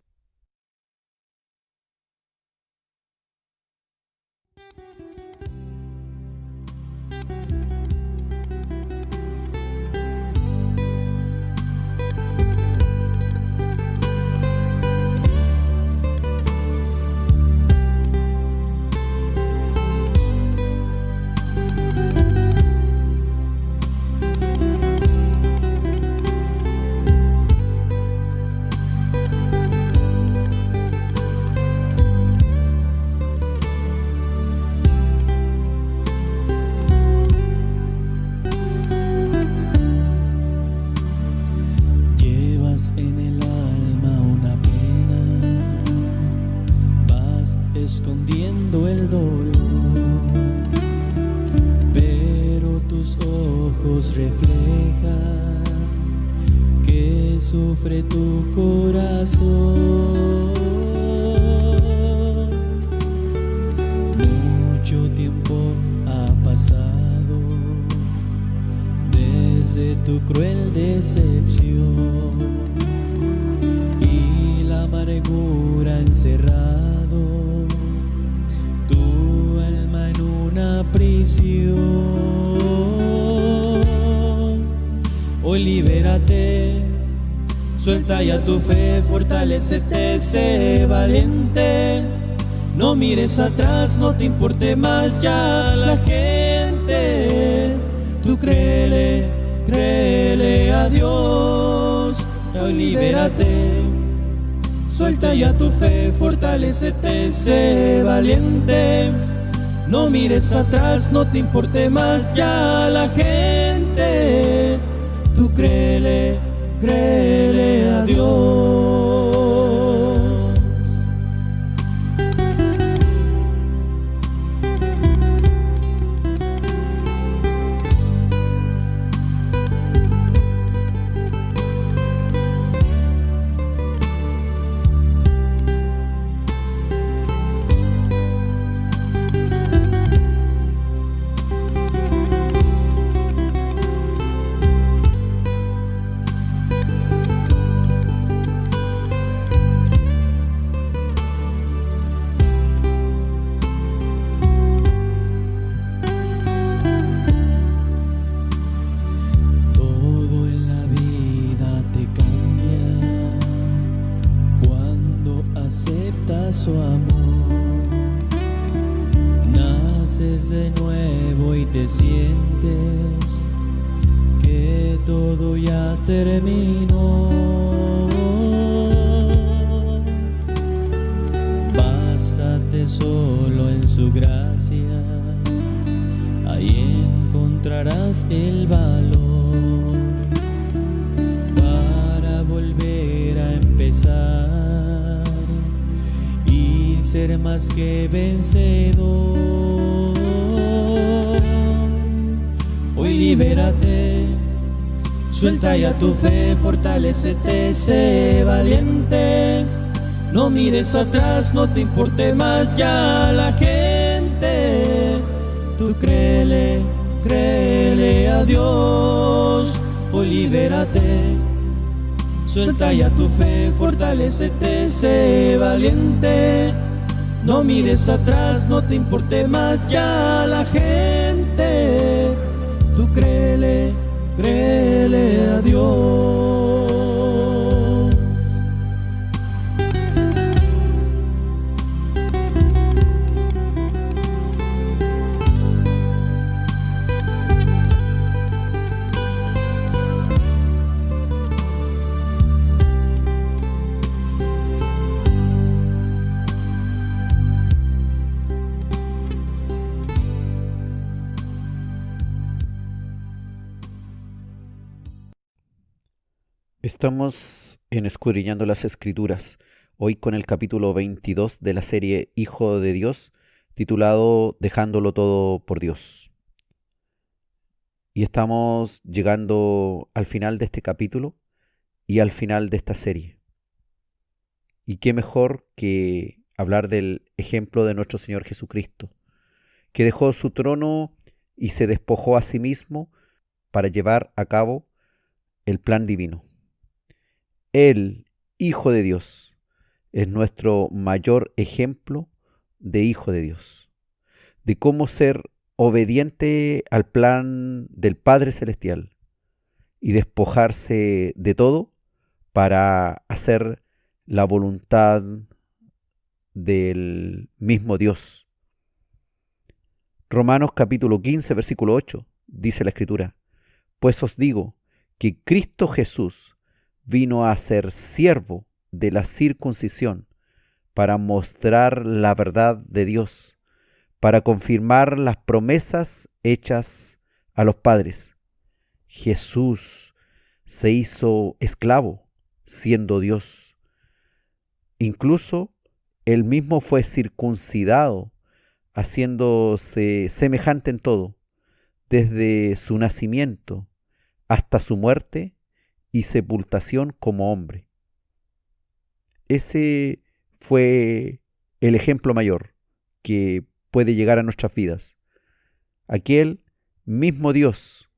Llevas en el alma una pena, vas escondiendo el dolor, pero tus ojos reflejan que sufre tu corazón. Mucho tiempo ha pasado desde tu cruel decepción y la amargura encerrado tu alma en una prisión. Hoy libérate, suelta ya tu fe, fortalécete, sé valiente. No mires atrás, no te importe más ya la gente. Tú créele, créele a Dios. Hoy libérate, suelta ya tu fe, fortalécete, sé valiente. No mires atrás, no te importe más ya la gente. Tú créele, créele a Dios. Su amor, naces de nuevo y te sientes que todo ya terminó. Bástate solo en su gracia, ahí encontrarás el valor para volver a empezar, ser más que vencedor. Hoy libérate, suelta ya tu fe, fortalécete, sé valiente. No mires atrás, no te importe más ya la gente. Tú créele, créele a Dios. Hoy libérate, suelta ya tu fe, fortalécete, sé valiente. No mires atrás, no te importe más ya la gente. Tú créele, créele a Dios. Estamos en Escudriñando las Escrituras, hoy con el capítulo 22 de la serie Hijo de Dios, titulado Dejándolo todo por Dios. Y estamos llegando al final de este capítulo y al final de esta serie. Y qué mejor que hablar del ejemplo de nuestro Señor Jesucristo, que dejó su trono y se despojó a sí mismo para llevar a cabo el plan divino. El Hijo de Dios es nuestro mayor ejemplo de Hijo de Dios, de cómo ser obediente al plan del Padre Celestial y despojarse de todo para hacer la voluntad del mismo Dios. Romanos capítulo 15, versículo 8, dice la Escritura: pues os digo que Cristo Jesús vino a ser siervo de la circuncisión para mostrar la verdad de Dios, para confirmar las promesas hechas a los padres. Jesús se hizo esclavo siendo Dios. Incluso él mismo fue circuncidado, haciéndose semejante en todo, desde su nacimiento hasta su muerte y sepultación como hombre. Ese fue el ejemplo mayor que puede llegar a nuestras vidas. Aquel mismo Dios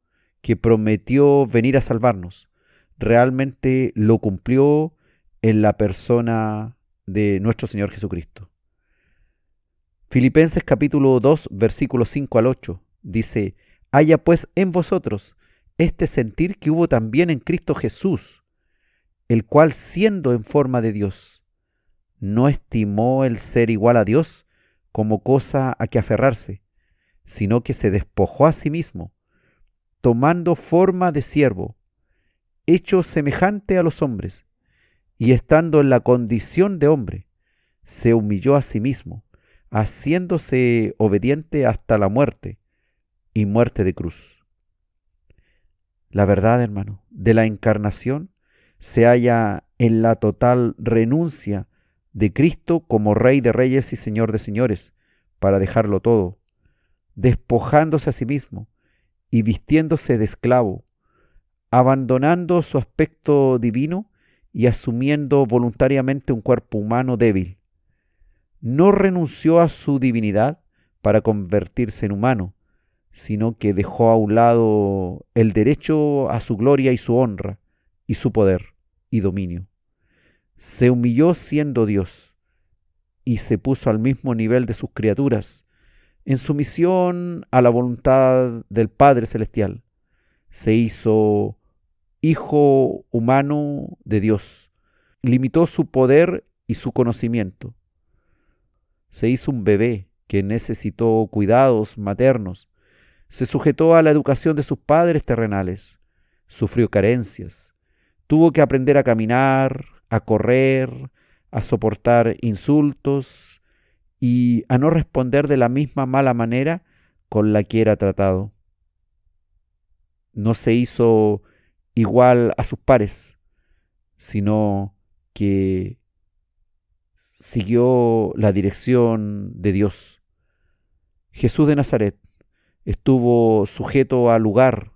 que prometió venir a salvarnos, realmente lo cumplió en la persona de nuestro Señor Jesucristo. Filipenses capítulo 2, versículos 5 al 8, dice: haya pues en vosotros este sentir que hubo también en Cristo Jesús, el cual, siendo en forma de Dios, no estimó el ser igual a Dios como cosa a que aferrarse, sino que se despojó a sí mismo, tomando forma de siervo, hecho semejante a los hombres, y estando en la condición de hombre, se humilló a sí mismo, haciéndose obediente hasta la muerte, y muerte de cruz. La verdad, hermano, de la encarnación se halla en la total renuncia de Cristo como Rey de Reyes y Señor de Señores, para dejarlo todo, despojándose a sí mismo y vistiéndose de esclavo, abandonando su aspecto divino y asumiendo voluntariamente un cuerpo humano débil. No renunció a su divinidad para convertirse en humano, sino que dejó a un lado el derecho a su gloria y su honra, y su poder y dominio. Se humilló siendo Dios, y se puso al mismo nivel de sus criaturas, en sumisión a la voluntad del Padre Celestial. Se hizo hijo humano de Dios, limitó su poder y su conocimiento. Se hizo un bebé que necesitó cuidados maternos, se sujetó a la educación de sus padres terrenales, sufrió carencias, tuvo que aprender a caminar, a correr, a soportar insultos y a no responder de la misma mala manera con la que era tratado. No se hizo igual a sus pares, sino que siguió la dirección de Dios. Jesús de Nazaret estuvo sujeto a lugar,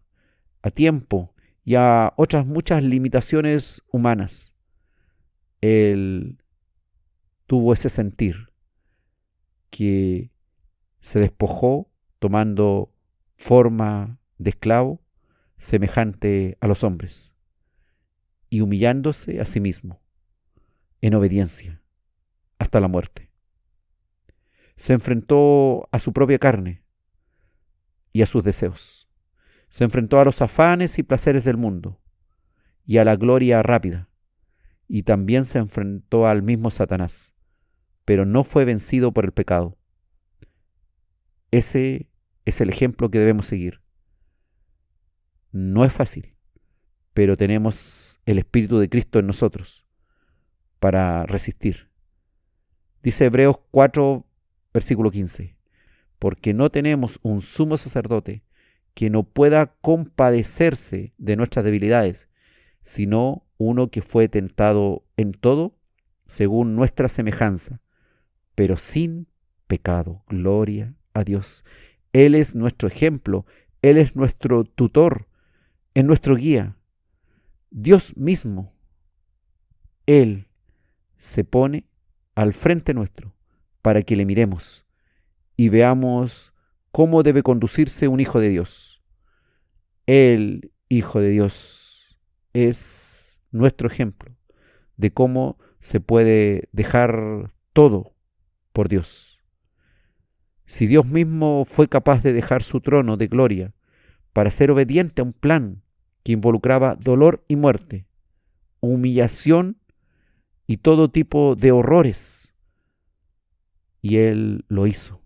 a tiempo y a otras muchas limitaciones humanas. Él tuvo ese sentir que se despojó tomando forma de esclavo semejante a los hombres y humillándose a sí mismo en obediencia hasta la muerte. Se enfrentó a su propia carne y a sus deseos. Se enfrentó a los afanes y placeres del mundo y a la gloria rápida, y también se enfrentó al mismo Satanás, pero no fue vencido por el pecado. Ese es el ejemplo que debemos seguir. No es fácil, pero tenemos el Espíritu de Cristo en nosotros para resistir. Dice Hebreos 4, versículo 15, porque no tenemos un sumo sacerdote que no pueda compadecerse de nuestras debilidades, sino uno que fue tentado en todo según nuestra semejanza, pero sin pecado. Gloria a Dios. Él es nuestro ejemplo, Él es nuestro tutor, es nuestro guía. Dios mismo, Él se pone al frente nuestro para que le miremos y veamos cómo debe conducirse un hijo de Dios. El Hijo de Dios es nuestro ejemplo de cómo se puede dejar todo por Dios. Si Dios mismo fue capaz de dejar su trono de gloria para ser obediente a un plan que involucraba dolor y muerte, humillación y todo tipo de horrores, y Él lo hizo,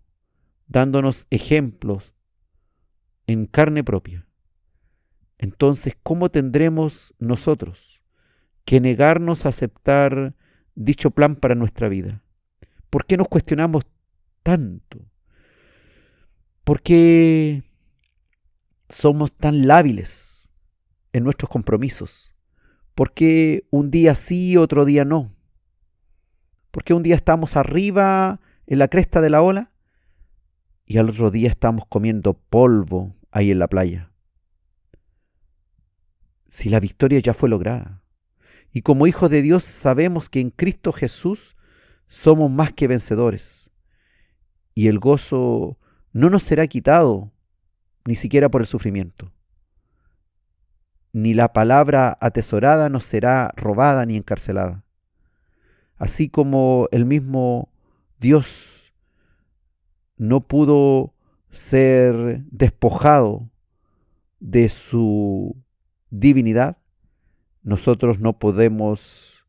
dándonos ejemplos en carne propia. Entonces, ¿cómo tendremos nosotros que negarnos a aceptar dicho plan para nuestra vida? ¿Por qué nos cuestionamos tanto? ¿Por qué somos tan lábiles en nuestros compromisos? ¿Por qué un día sí, otro día no? ¿Por qué un día estamos arriba en la cresta de la ola y al otro día estamos comiendo polvo ahí en la playa? Si la victoria ya fue lograda. Y como hijos de Dios sabemos que en Cristo Jesús somos más que vencedores. Y el gozo no nos será quitado, ni siquiera por el sufrimiento. Ni la palabra atesorada nos será robada ni encarcelada. Así como el mismo Dios no pudo ser despojado de su divinidad, nosotros no podemos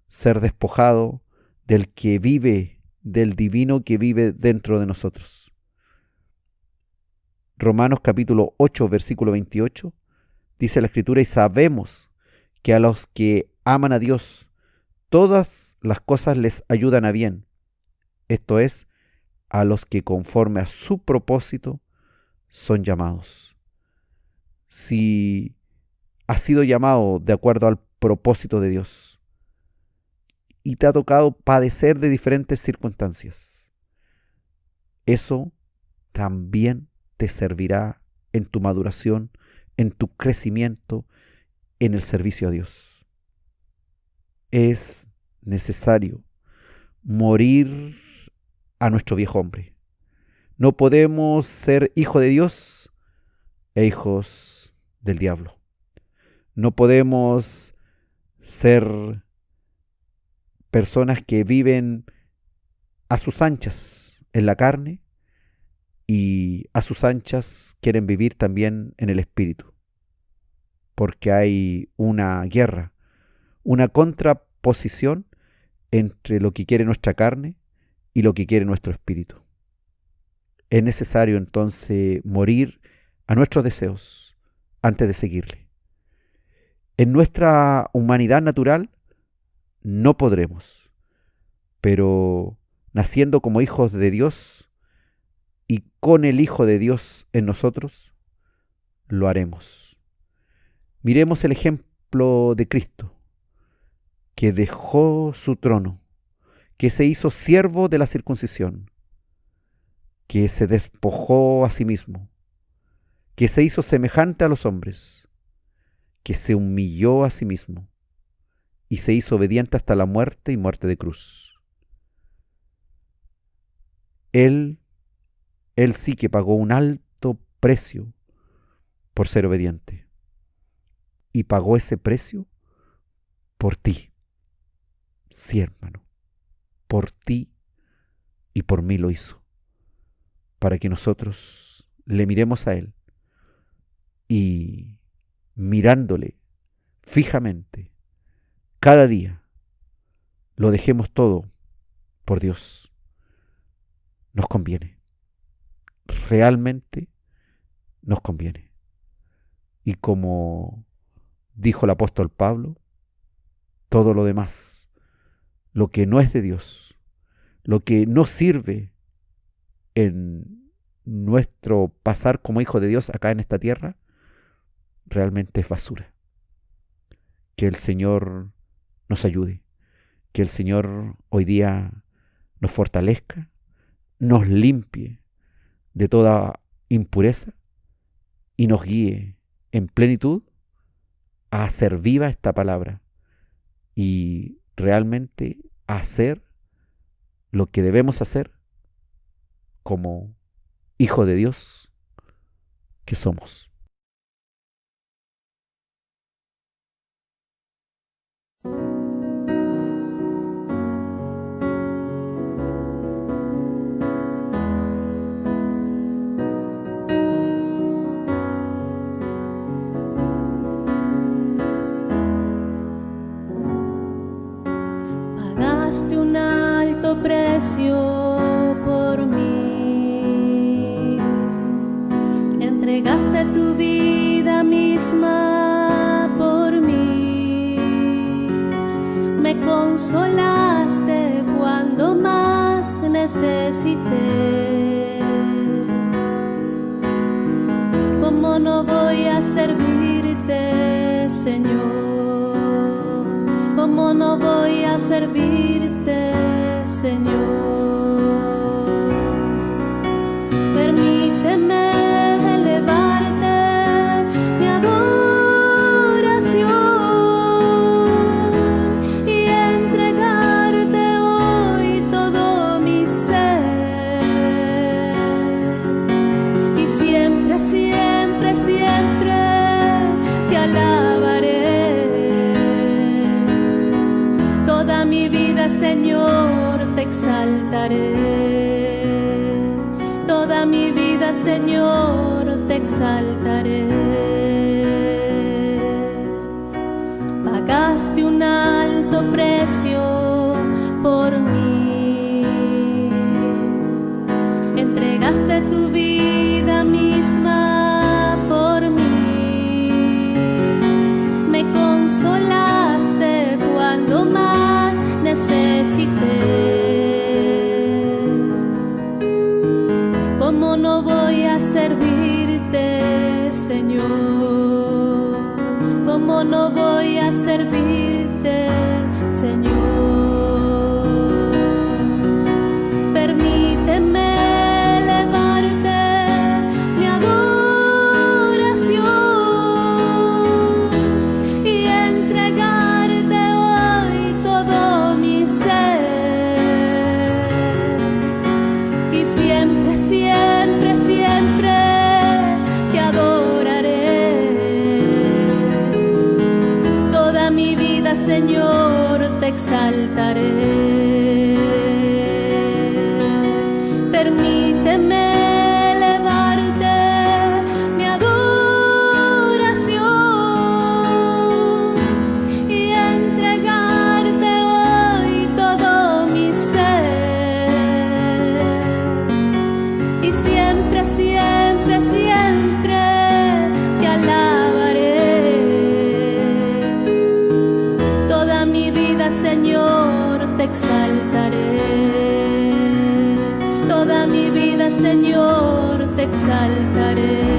ser despojados del que vive, del divino que vive dentro de nosotros. Romanos capítulo 8, versículo 28, dice la Escritura, y sabemos que a los que aman a Dios, todas las cosas les ayudan a bien. Esto es, a los que conforme a su propósito son llamados. Si has sido llamado de acuerdo al propósito de Dios y te ha tocado padecer de diferentes circunstancias, eso también te servirá en tu maduración, en tu crecimiento, en el servicio a Dios. Es necesario morir a nuestro viejo hombre. No podemos ser hijos de Dios e hijos del diablo. No podemos ser personas que viven a sus anchas en la carne y a sus anchas quieren vivir también en el espíritu. Porque hay una guerra, una contraposición entre lo que quiere nuestra carne y lo que quiere nuestro espíritu. Es necesario entonces morir a nuestros deseos antes de seguirle. En nuestra humanidad natural no podremos, pero naciendo como hijos de Dios y con el Hijo de Dios en nosotros, lo haremos. Miremos el ejemplo de Cristo, que dejó su trono, que se hizo siervo de la circuncisión, que se despojó a sí mismo, que se hizo semejante a los hombres, que se humilló a sí mismo y se hizo obediente hasta la muerte y muerte de cruz. Él sí que pagó un alto precio por ser obediente. Y pagó ese precio por ti. Sí, hermano, por ti y por mí lo hizo. Para que nosotros le miremos a Él y mirándole fijamente cada día lo dejemos todo por Dios. Nos conviene. Realmente nos conviene. Y como dijo el apóstol Pablo, todo lo demás, lo que no es de Dios, lo que no sirve en nuestro pasar como hijo de Dios acá en esta tierra, realmente es basura. Que el Señor nos ayude, que el Señor hoy día nos fortalezca, nos limpie de toda impureza y nos guíe en plenitud a hacer viva esta palabra y realmente a hacer lo que debemos hacer como hijo de Dios que somos. Pagaste un alto precio por mí, entregaste tu vida misma por mí, me consolaste cuando más necesité. ¿Cómo no voy a servirte, Señor? ¿Cómo no voy a servirte, Señor? Permíteme elevarte mi adoración y entregarte hoy todo mi ser. Y siempre, siempre, siempre te alabaré. Toda mi vida, Señor, te exaltaré. Toda mi vida, Señor, te exaltaré. Pagaste un alto precio por mí. Entregaste tu vida misma por mí. Me consolaste cuando más necesité. ¿Cómo no voy a servirte, Señor? ¿Cómo no voy a servirte, Señor? Permíteme elevarte mi adoración y entregarte hoy todo mi ser. Y siempre, siempre, siempre te adoraré. Toda mi vida, Señor, te exaltaré. Permíteme elevarte mi adoración y entregarte hoy todo mi ser. Y siempre, siempre, siempre te alabaré. Toda mi vida, Señor, te exaltaré. Toda mi vida, Señor, te exaltaré.